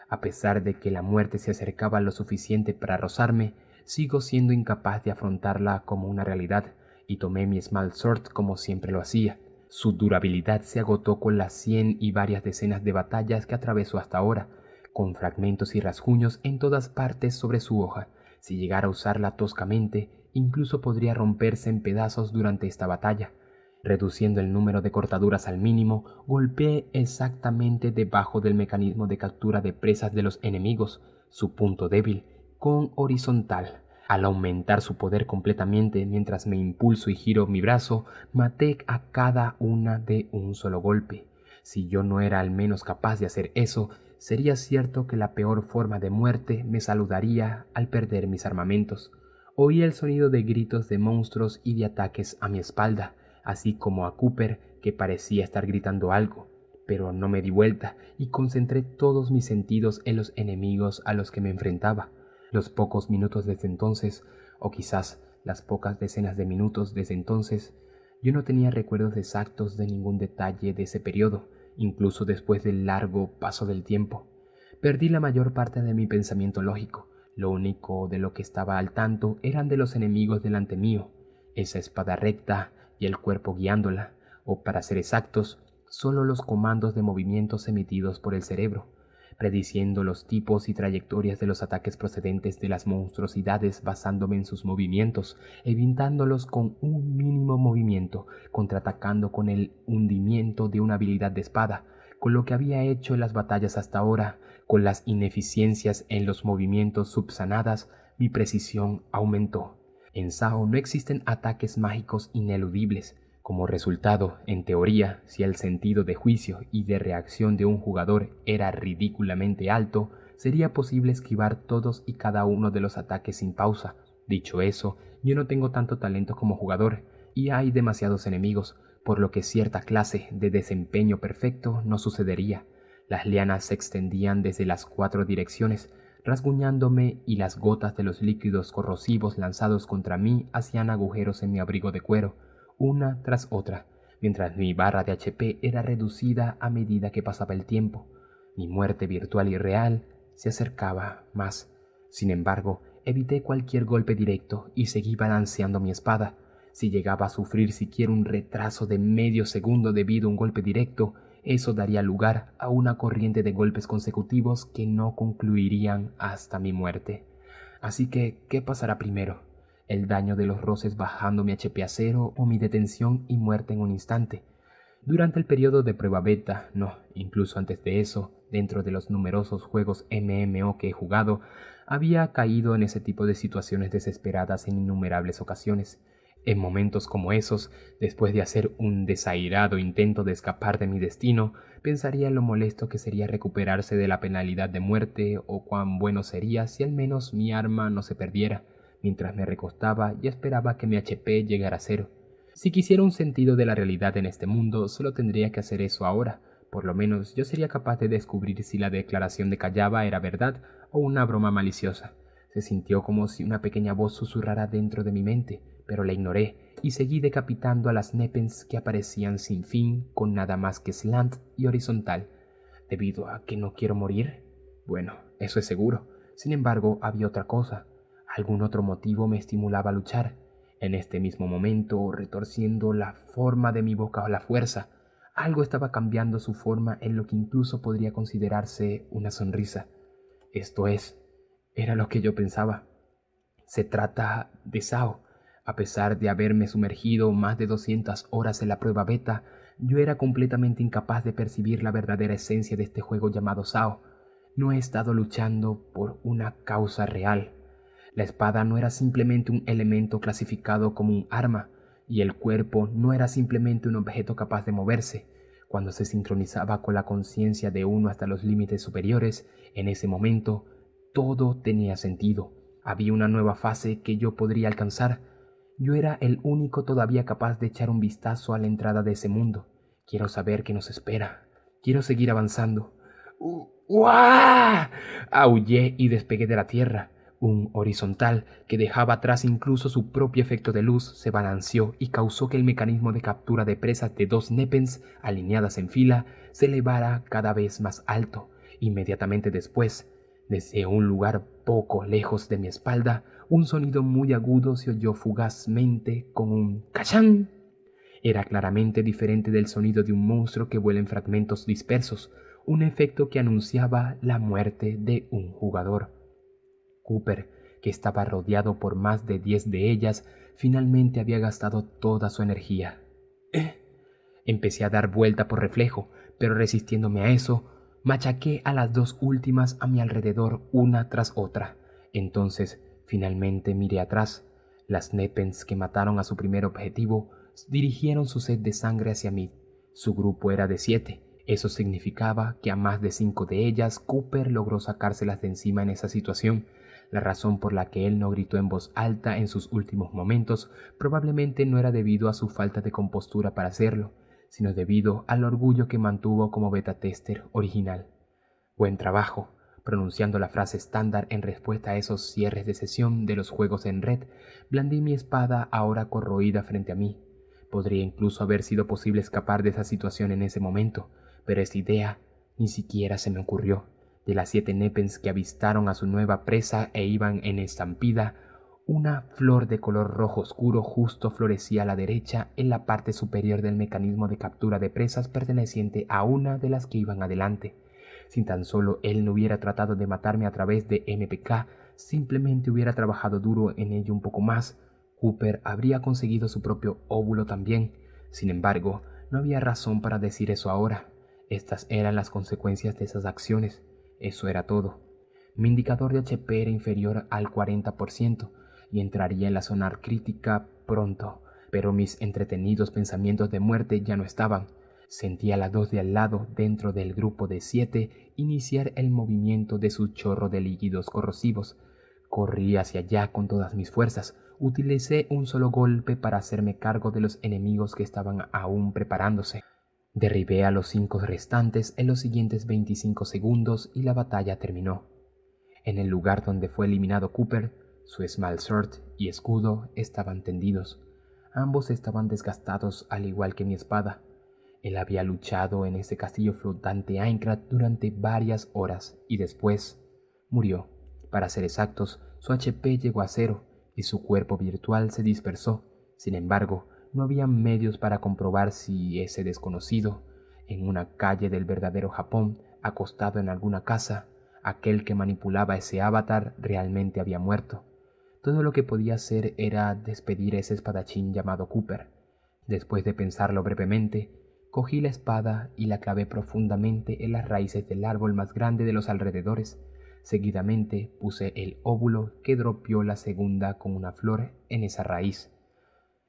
A pesar de que la muerte se acercaba lo suficiente para rozarme, sigo siendo incapaz de afrontarla como una realidad, y tomé mi Small Sword como siempre lo hacía. Su durabilidad se agotó con las 100 y varias decenas de batallas que atravesó hasta ahora, con fragmentos y rasguños en todas partes sobre su hoja. Si llegara a usarla toscamente, incluso podría romperse en pedazos durante esta batalla. Reduciendo el número de cortaduras al mínimo, golpeé exactamente debajo del mecanismo de captura de presas de los enemigos, su punto débil, con horizontal. Al aumentar su poder completamente mientras me impulso y giro mi brazo, maté a cada una de un solo golpe. Si yo no era al menos capaz de hacer eso, sería cierto que la peor forma de muerte me saludaría al perder mis armamentos. Oí el sonido de gritos de monstruos y de ataques a mi espalda, así como a Cooper, que parecía estar gritando algo, pero no me di vuelta y concentré todos mis sentidos en los enemigos a los que me enfrentaba. Los pocos minutos desde entonces, o quizás las pocas decenas de minutos desde entonces, yo no tenía recuerdos exactos de ningún detalle de ese periodo, incluso después del largo paso del tiempo. Perdí la mayor parte de mi pensamiento lógico. Lo único de lo que estaba al tanto eran de los enemigos delante mío, esa espada recta y el cuerpo guiándola, o para ser exactos, solo los comandos de movimientos emitidos por el cerebro, prediciendo los tipos y trayectorias de los ataques procedentes de las monstruosidades basándome en sus movimientos, evitándolos con un mínimo movimiento, contraatacando con el hundimiento de una habilidad de espada, con lo que había hecho en las batallas hasta ahora, con las ineficiencias en los movimientos subsanadas, mi precisión aumentó. En SAO no existen ataques mágicos ineludibles. Como resultado, en teoría, si el sentido de juicio y de reacción de un jugador era ridículamente alto, sería posible esquivar todos y cada uno de los ataques sin pausa. Dicho eso, yo no tengo tanto talento como jugador, y hay demasiados enemigos, por lo que cierta clase de desempeño perfecto no sucedería. Las lianas se extendían desde las 4 direcciones, rasguñándome, y las gotas de los líquidos corrosivos lanzados contra mí hacían agujeros en mi abrigo de cuero, una tras otra, mientras mi barra de HP era reducida a medida que pasaba el tiempo. Mi muerte virtual y real se acercaba más. Sin embargo, evité cualquier golpe directo y seguí balanceando mi espada. Si llegaba a sufrir siquiera un retraso de medio segundo debido a un golpe directo, eso daría lugar a una corriente de golpes consecutivos que no concluirían hasta mi muerte. Así que, ¿qué pasará primero? ¿El daño de los roces bajando mi HP a cero o mi detención y muerte en un instante? Durante el periodo de prueba beta, no, incluso antes de eso, dentro de los numerosos juegos MMO que he jugado, había caído en ese tipo de situaciones desesperadas en innumerables ocasiones. En momentos como esos, después de hacer un desairado intento de escapar de mi destino, pensaría en lo molesto que sería recuperarse de la penalidad de muerte o cuán bueno sería si al menos mi arma no se perdiera, mientras me recostaba y esperaba que mi HP llegara a cero. Si quisiera un sentido de la realidad en este mundo, solo tendría que hacer eso ahora. Por lo menos yo sería capaz de descubrir si la declaración de Callaba era verdad o una broma maliciosa. Se sintió como si una pequeña voz susurrara dentro de mi mente, pero la ignoré y seguí decapitando a las Nepens que aparecían sin fin con nada más que slant y horizontal. ¿Debido a que no quiero morir? Bueno, eso es seguro. Sin embargo, había otra cosa. Algún otro motivo me estimulaba a luchar. En este mismo momento, retorciendo la forma de mi boca a la fuerza, algo estaba cambiando su forma en lo que incluso podría considerarse una sonrisa. Esto es, era lo que yo pensaba. Se trata de SAO. A pesar de haberme sumergido más de 200 horas en la prueba beta, yo era completamente incapaz de percibir la verdadera esencia de este juego llamado SAO. No he estado luchando por una causa real. La espada no era simplemente un elemento clasificado como un arma, y el cuerpo no era simplemente un objeto capaz de moverse. Cuando se sincronizaba con la conciencia de uno hasta los límites superiores, en ese momento, todo tenía sentido. Había una nueva fase que yo podría alcanzar. Yo era el único todavía capaz de echar un vistazo a la entrada de ese mundo. Quiero saber qué nos espera. Quiero seguir avanzando. ¡Uah! Aullé y despegué de la tierra. Un horizontal que dejaba atrás incluso su propio efecto de luz se balanceó y causó que el mecanismo de captura de presas de 2 Nepens alineadas en fila se elevara cada vez más alto. Inmediatamente después, desde un lugar poco lejos de mi espalda, un sonido muy agudo se oyó fugazmente con un ¡cachán! Era claramente diferente del sonido de un monstruo que vuela en fragmentos dispersos, un efecto que anunciaba la muerte de un jugador. Cooper, que estaba rodeado por más de 10 de ellas, finalmente había gastado toda su energía. Empecé a dar vuelta por reflejo, pero resistiéndome a eso, machaqué a las dos últimas a mi alrededor una tras otra. Entonces, finalmente miré atrás. Las Nepens que mataron a su primer objetivo dirigieron su sed de sangre hacia mí. Su grupo era de 7. Eso significaba que a más de 5 de ellas Cooper logró sacárselas de encima en esa situación. La razón por la que él no gritó en voz alta en sus últimos momentos probablemente no era debido a su falta de compostura para hacerlo, sino debido al orgullo que mantuvo como beta tester original. Buen trabajo. Pronunciando la frase estándar en respuesta a esos cierres de sesión de los juegos en red, blandí mi espada ahora corroída frente a mí. Podría incluso haber sido posible escapar de esa situación en ese momento, pero esa idea ni siquiera se me ocurrió. De las 7 Nepens que avistaron a su nueva presa e iban en estampida, una flor de color rojo oscuro justo florecía a la derecha en la parte superior del mecanismo de captura de presas perteneciente a una de las que iban adelante. Si tan solo él no hubiera tratado de matarme a través de MPK, simplemente hubiera trabajado duro en ello un poco más, Cooper habría conseguido su propio óvulo también. Sin embargo, no había razón para decir eso ahora. Estas eran las consecuencias de esas acciones. Eso era todo. Mi indicador de HP era inferior al 40% y entraría en la zona crítica pronto, pero mis entretenidos pensamientos de muerte ya no estaban. Sentí a las 2 de al lado, dentro del grupo de 7, iniciar el movimiento de su chorro de líquidos corrosivos. Corrí hacia allá con todas mis fuerzas. Utilicé un solo golpe para hacerme cargo de los enemigos que estaban aún preparándose. Derribé a los 5 restantes en los siguientes 25 segundos y la batalla terminó. En el lugar donde fue eliminado Cooper, su Small Sword y escudo estaban tendidos. Ambos estaban desgastados al igual que mi espada. Él había luchado en ese castillo flotante Aincrad durante varias horas y después murió. Para ser exactos, su HP llegó a 0 y su cuerpo virtual se dispersó. Sin embargo, no había medios para comprobar si ese desconocido, en una calle del verdadero Japón, acostado en alguna casa, aquel que manipulaba ese avatar, realmente había muerto. Todo lo que podía hacer era despedir a ese espadachín llamado Cooper. Después de pensarlo brevemente, cogí la espada y la clavé profundamente en las raíces del árbol más grande de los alrededores. Seguidamente puse el óvulo que dropió la segunda con una flor en esa raíz.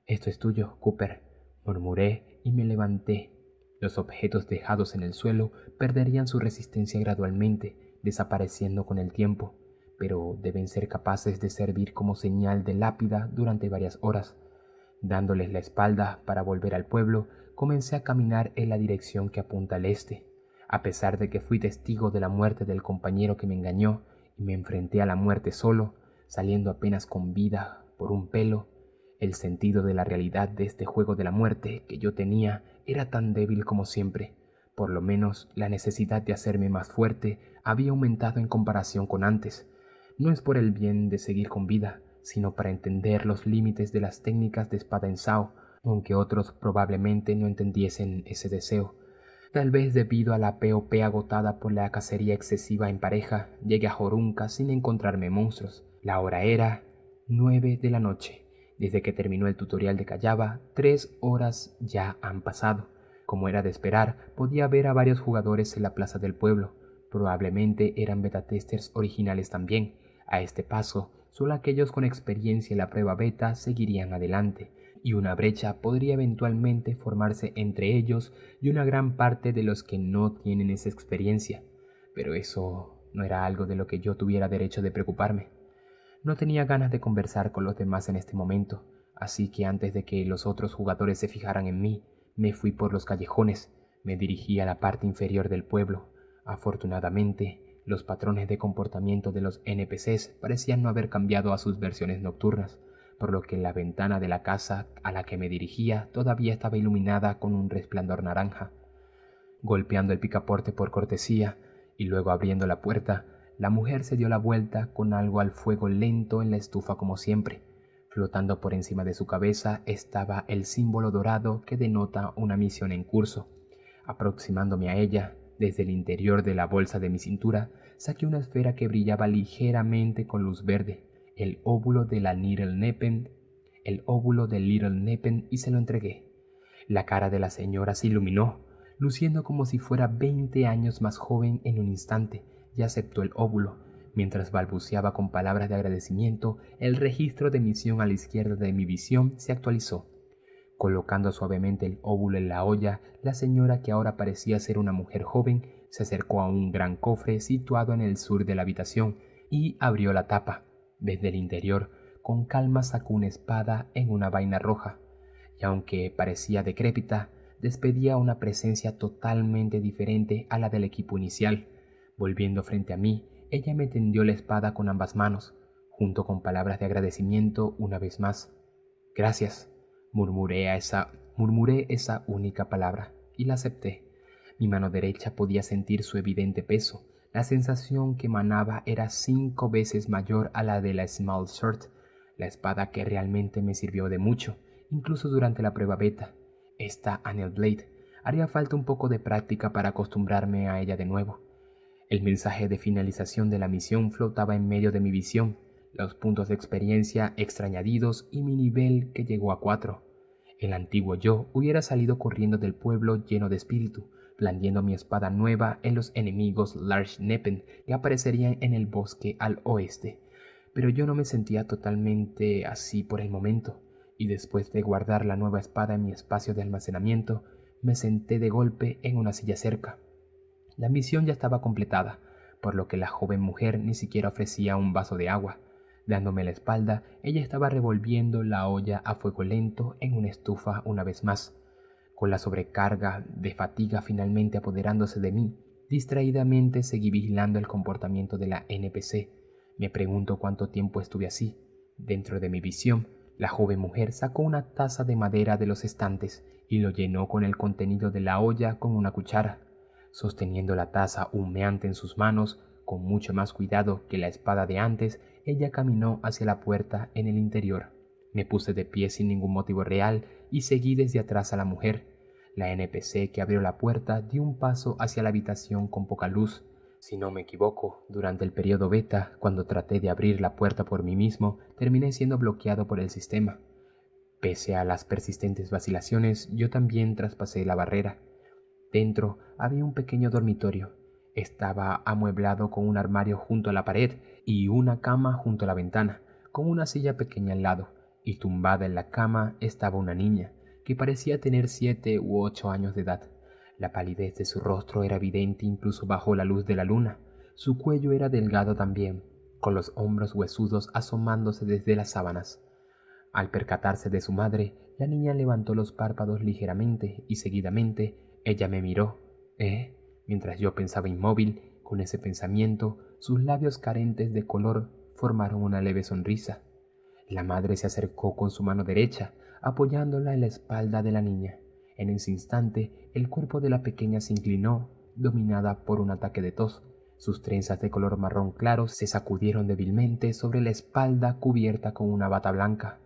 «Esto es tuyo, Cooper», murmuré y me levanté. Los objetos dejados en el suelo perderían su resistencia gradualmente, desapareciendo con el tiempo, pero deben ser capaces de servir como señal de lápida durante varias horas. Dándoles la espalda para volver al pueblo, comencé a caminar en la dirección que apunta al este. A pesar de que fui testigo de la muerte del compañero que me engañó y me enfrenté a la muerte solo, saliendo apenas con vida por un pelo, el sentido de la realidad de este juego de la muerte que yo tenía era tan débil como siempre. Por lo menos la necesidad de hacerme más fuerte había aumentado en comparación con antes. No es por el bien de seguir con vida, sino para entender los límites de las técnicas de espada en Sao, aunque otros probablemente no entendiesen ese deseo. Tal vez debido a la POP agotada por la cacería excesiva en pareja, llegué a Jorunka sin encontrarme monstruos. La hora era 9 de la noche. Desde que terminó el tutorial de Callaba, 3 horas ya han pasado. Como era de esperar, podía ver a varios jugadores en la plaza del pueblo. Probablemente eran beta testers originales también. A este paso, solo aquellos con experiencia en la prueba beta seguirían adelante, y una brecha podría eventualmente formarse entre ellos y una gran parte de los que no tienen esa experiencia. Pero eso no era algo de lo que yo tuviera derecho de preocuparme. No tenía ganas de conversar con los demás en este momento, así que antes de que los otros jugadores se fijaran en mí, me fui por los callejones. Me dirigí a la parte inferior del pueblo. Afortunadamente, los patrones de comportamiento de los NPCs parecían no haber cambiado a sus versiones nocturnas, por lo que la ventana de la casa a la que me dirigía todavía estaba iluminada con un resplandor naranja. Golpeando el picaporte por cortesía y luego abriendo la puerta, la mujer se dio la vuelta con algo al fuego lento en la estufa como siempre. Flotando por encima de su cabeza estaba el símbolo dorado que denota una misión en curso. Aproximándome a ella, desde el interior de la bolsa de mi cintura, saqué una esfera que brillaba ligeramente con luz verde, el óvulo de Little Nepen, y se lo entregué. La cara de la señora se iluminó, luciendo como si fuera 20 años más joven en un instante, y aceptó el óvulo. Mientras balbuceaba con palabras de agradecimiento, el registro de misión a la izquierda de mi visión se actualizó. Colocando suavemente el óvulo en la olla, la señora, que ahora parecía ser una mujer joven, se acercó a un gran cofre situado en el sur de la habitación y abrió la tapa. Desde el interior, con calma sacó una espada en una vaina roja, y aunque parecía decrépita, despedía una presencia totalmente diferente a la del equipo inicial. Volviendo frente a mí, ella me tendió la espada con ambas manos, junto con palabras de agradecimiento una vez más. «Gracias», murmuré esa única palabra, y la acepté. Mi mano derecha podía sentir su evidente peso. La sensación que emanaba era 5 veces mayor a la de la Small Sword, la espada que realmente me sirvió de mucho, incluso durante la prueba beta. Esta Anel Blade. Haría falta un poco de práctica para acostumbrarme a ella de nuevo. El mensaje de finalización de la misión flotaba en medio de mi visión, los puntos de experiencia extra añadidos y mi nivel, que llegó a 4. El antiguo yo hubiera salido corriendo del pueblo lleno de espíritu, blandiendo mi espada nueva en los enemigos Large Nepen que aparecerían en el bosque al oeste. Pero yo no me sentía totalmente así por el momento, y después de guardar la nueva espada en mi espacio de almacenamiento, me senté de golpe en una silla cerca. La misión ya estaba completada, por lo que la joven mujer ni siquiera ofrecía un vaso de agua. Dándome la espalda, ella estaba revolviendo la olla a fuego lento en una estufa una vez más. Con la sobrecarga de fatiga finalmente apoderándose de mí, distraídamente seguí vigilando el comportamiento de la NPC. Me pregunto cuánto tiempo estuve así. Dentro de mi visión, la joven mujer sacó una taza de madera de los estantes y lo llenó con el contenido de la olla con una cuchara. Sosteniendo la taza humeante en sus manos, con mucho más cuidado que la espada de antes, ella caminó hacia la puerta en el interior. Me puse de pie sin ningún motivo real y seguí desde atrás a la mujer. La NPC que abrió la puerta dio un paso hacia la habitación con poca luz. Si no me equivoco, durante el periodo beta, cuando traté de abrir la puerta por mí mismo, terminé siendo bloqueado por el sistema. Pese a las persistentes vacilaciones, yo también traspasé la barrera. Dentro había un pequeño dormitorio. Estaba amueblado con un armario junto a la pared y una cama junto a la ventana, con una silla pequeña al lado, y tumbada en la cama estaba una niña, que parecía tener 7 u 8 años de edad. La palidez de su rostro era evidente incluso bajo la luz de la luna. Su cuello era delgado también, con los hombros huesudos asomándose desde las sábanas. Al percatarse de su madre, la niña levantó los párpados ligeramente y seguidamente ella me miró. Mientras yo pensaba inmóvil, con ese pensamiento, sus labios carentes de color formaron una leve sonrisa. La madre se acercó con su mano derecha, apoyándola en la espalda de la niña. En ese instante, el cuerpo de la pequeña se inclinó, dominada por un ataque de tos. Sus trenzas de color marrón claro se sacudieron débilmente sobre la espalda cubierta con una bata blanca.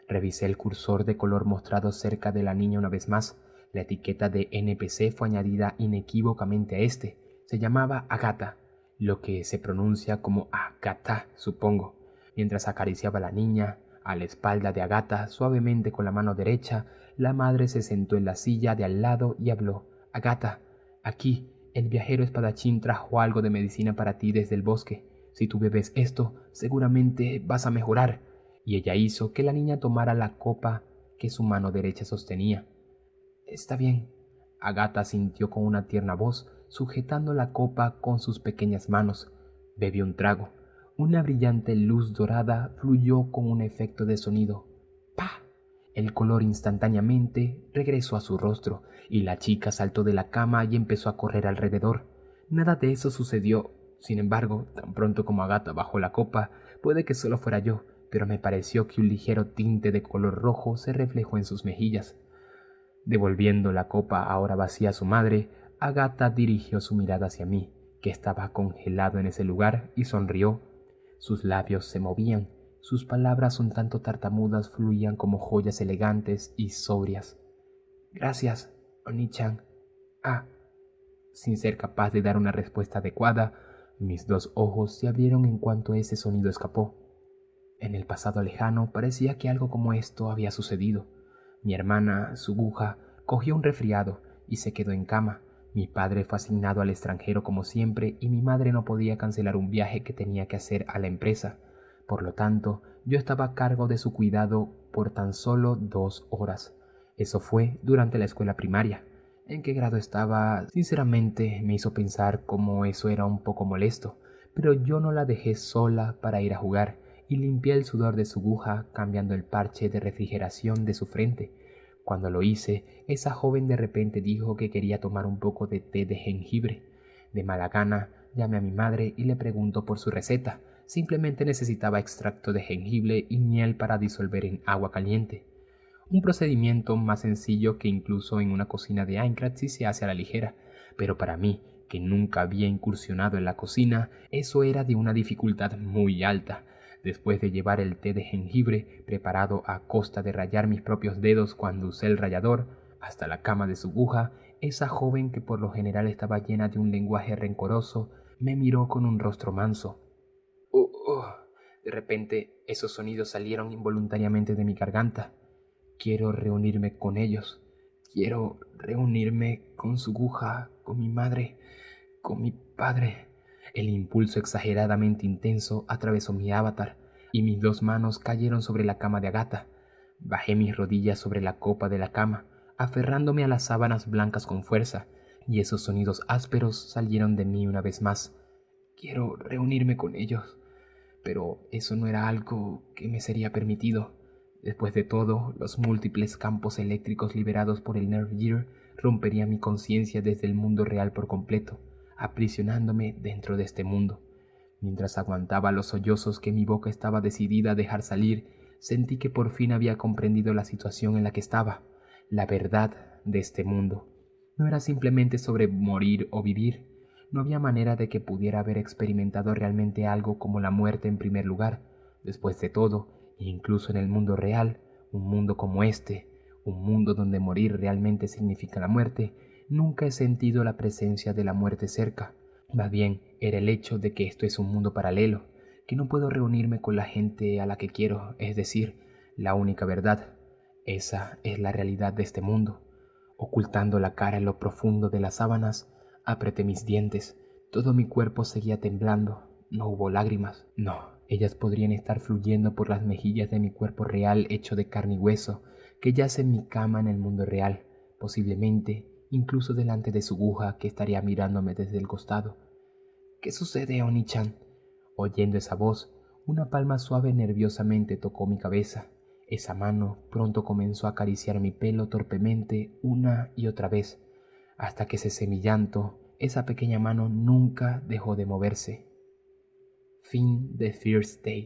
Revisé el cursor de color mostrado cerca de la niña una vez más. La etiqueta de NPC fue añadida inequívocamente a este. Se llamaba Agatha, lo que se pronuncia como Agatha, supongo. Mientras acariciaba a la niña, a la espalda de Agatha, suavemente con la mano derecha, la madre se sentó en la silla de al lado y habló. «Agatha, aquí, el viajero espadachín trajo algo de medicina para ti desde el bosque. Si tú bebes esto, seguramente vas a mejorar». Y ella hizo que la niña tomara la copa que su mano derecha sostenía. «Está bien», Agatha sintió con una tierna voz, sujetando la copa con sus pequeñas manos. Bebió un trago. Una brillante luz dorada fluyó con un efecto de sonido. ¡Pah! El color instantáneamente regresó a su rostro, y la chica saltó de la cama y empezó a correr alrededor. Nada de eso sucedió. Sin embargo, tan pronto como Agatha bajó la copa, puede que solo fuera yo, pero me pareció que un ligero tinte de color rojo se reflejó en sus mejillas. Devolviendo la copa ahora vacía a su madre, Agatha dirigió su mirada hacia mí, que estaba congelado en ese lugar, y sonrió. Sus labios se movían, Sus palabras un tanto tartamudas fluían como joyas elegantes y sobrias. Gracias, Oni-chan. Ah. Sin ser capaz de dar una respuesta adecuada, mis dos ojos se abrieron en cuanto ese sonido escapó. En el pasado lejano parecía que algo como esto había sucedido. Mi hermana, Suguha, cogió un resfriado y se quedó en cama. Mi padre fue asignado al extranjero como siempre y mi madre no podía cancelar un viaje que tenía que hacer a la empresa. Por lo tanto, yo estaba a cargo de su cuidado por tan solo 2 horas. Eso fue durante la escuela primaria. ¿En qué grado estaba? Sinceramente me hizo pensar cómo eso era un poco molesto, pero yo no la dejé sola para ir a jugar y limpié el sudor de su aguja cambiando el parche de refrigeración de su frente. Cuando lo hice, esa joven de repente dijo que quería tomar un poco de té de jengibre. De mala gana, llamé a mi madre y le preguntó por su receta. Simplemente necesitaba extracto de jengibre y miel para disolver en agua caliente. Un procedimiento más sencillo que incluso en una cocina de Aincrad si se hace a la ligera, pero para mí, que nunca había incursionado en la cocina, eso era de una dificultad muy alta. Después de llevar el té de jengibre, preparado a costa de rayar mis propios dedos cuando usé el rallador, hasta la cama de su aguja, esa joven que por lo general estaba llena de un lenguaje rencoroso, me miró con un rostro manso. De repente, esos sonidos salieron involuntariamente de mi garganta. Quiero reunirme con ellos. Quiero reunirme con su aguja, con mi madre, con mi padre. El impulso exageradamente intenso atravesó mi avatar y mis 2 manos cayeron sobre la cama de Agatha. Bajé mis rodillas sobre la copa de la cama, aferrándome a las sábanas blancas con fuerza, y esos sonidos ásperos salieron de mí una vez más. Quiero reunirme con ellos, pero eso no era algo que me sería permitido. Después de todo, los múltiples campos eléctricos liberados por el Nerve Gear romperían mi conciencia desde el mundo real por completo, aprisionándome dentro de este mundo. Mientras aguantaba los sollozos que mi boca estaba decidida a dejar salir, sentí que por fin había comprendido la situación en la que estaba, la verdad de este mundo. No era simplemente sobre morir o vivir. No había manera de que pudiera haber experimentado realmente algo como la muerte en primer lugar. Después de todo, incluso en el mundo real, un mundo como este, un mundo donde morir realmente significa la muerte, nunca he sentido la presencia de la muerte cerca. Más bien, era el hecho de que esto es un mundo paralelo, que no puedo reunirme con la gente a la que quiero, es decir, la única verdad. Esa es la realidad de este mundo. Ocultando la cara en lo profundo de las sábanas, apreté mis dientes. Todo mi cuerpo seguía temblando. No hubo lágrimas. No, ellas podrían estar fluyendo por las mejillas de mi cuerpo real hecho de carne y hueso, que yace en mi cama en el mundo real, posiblemente incluso delante de su aguja que estaría mirándome desde el costado. ¿Qué sucede, Oni-chan? Oyendo esa voz, una palma suave nerviosamente tocó mi cabeza. Esa mano pronto comenzó a acariciar mi pelo torpemente una y otra vez, hasta que cesé mi llanto. Esa pequeña mano nunca dejó de moverse. Fin de First Day.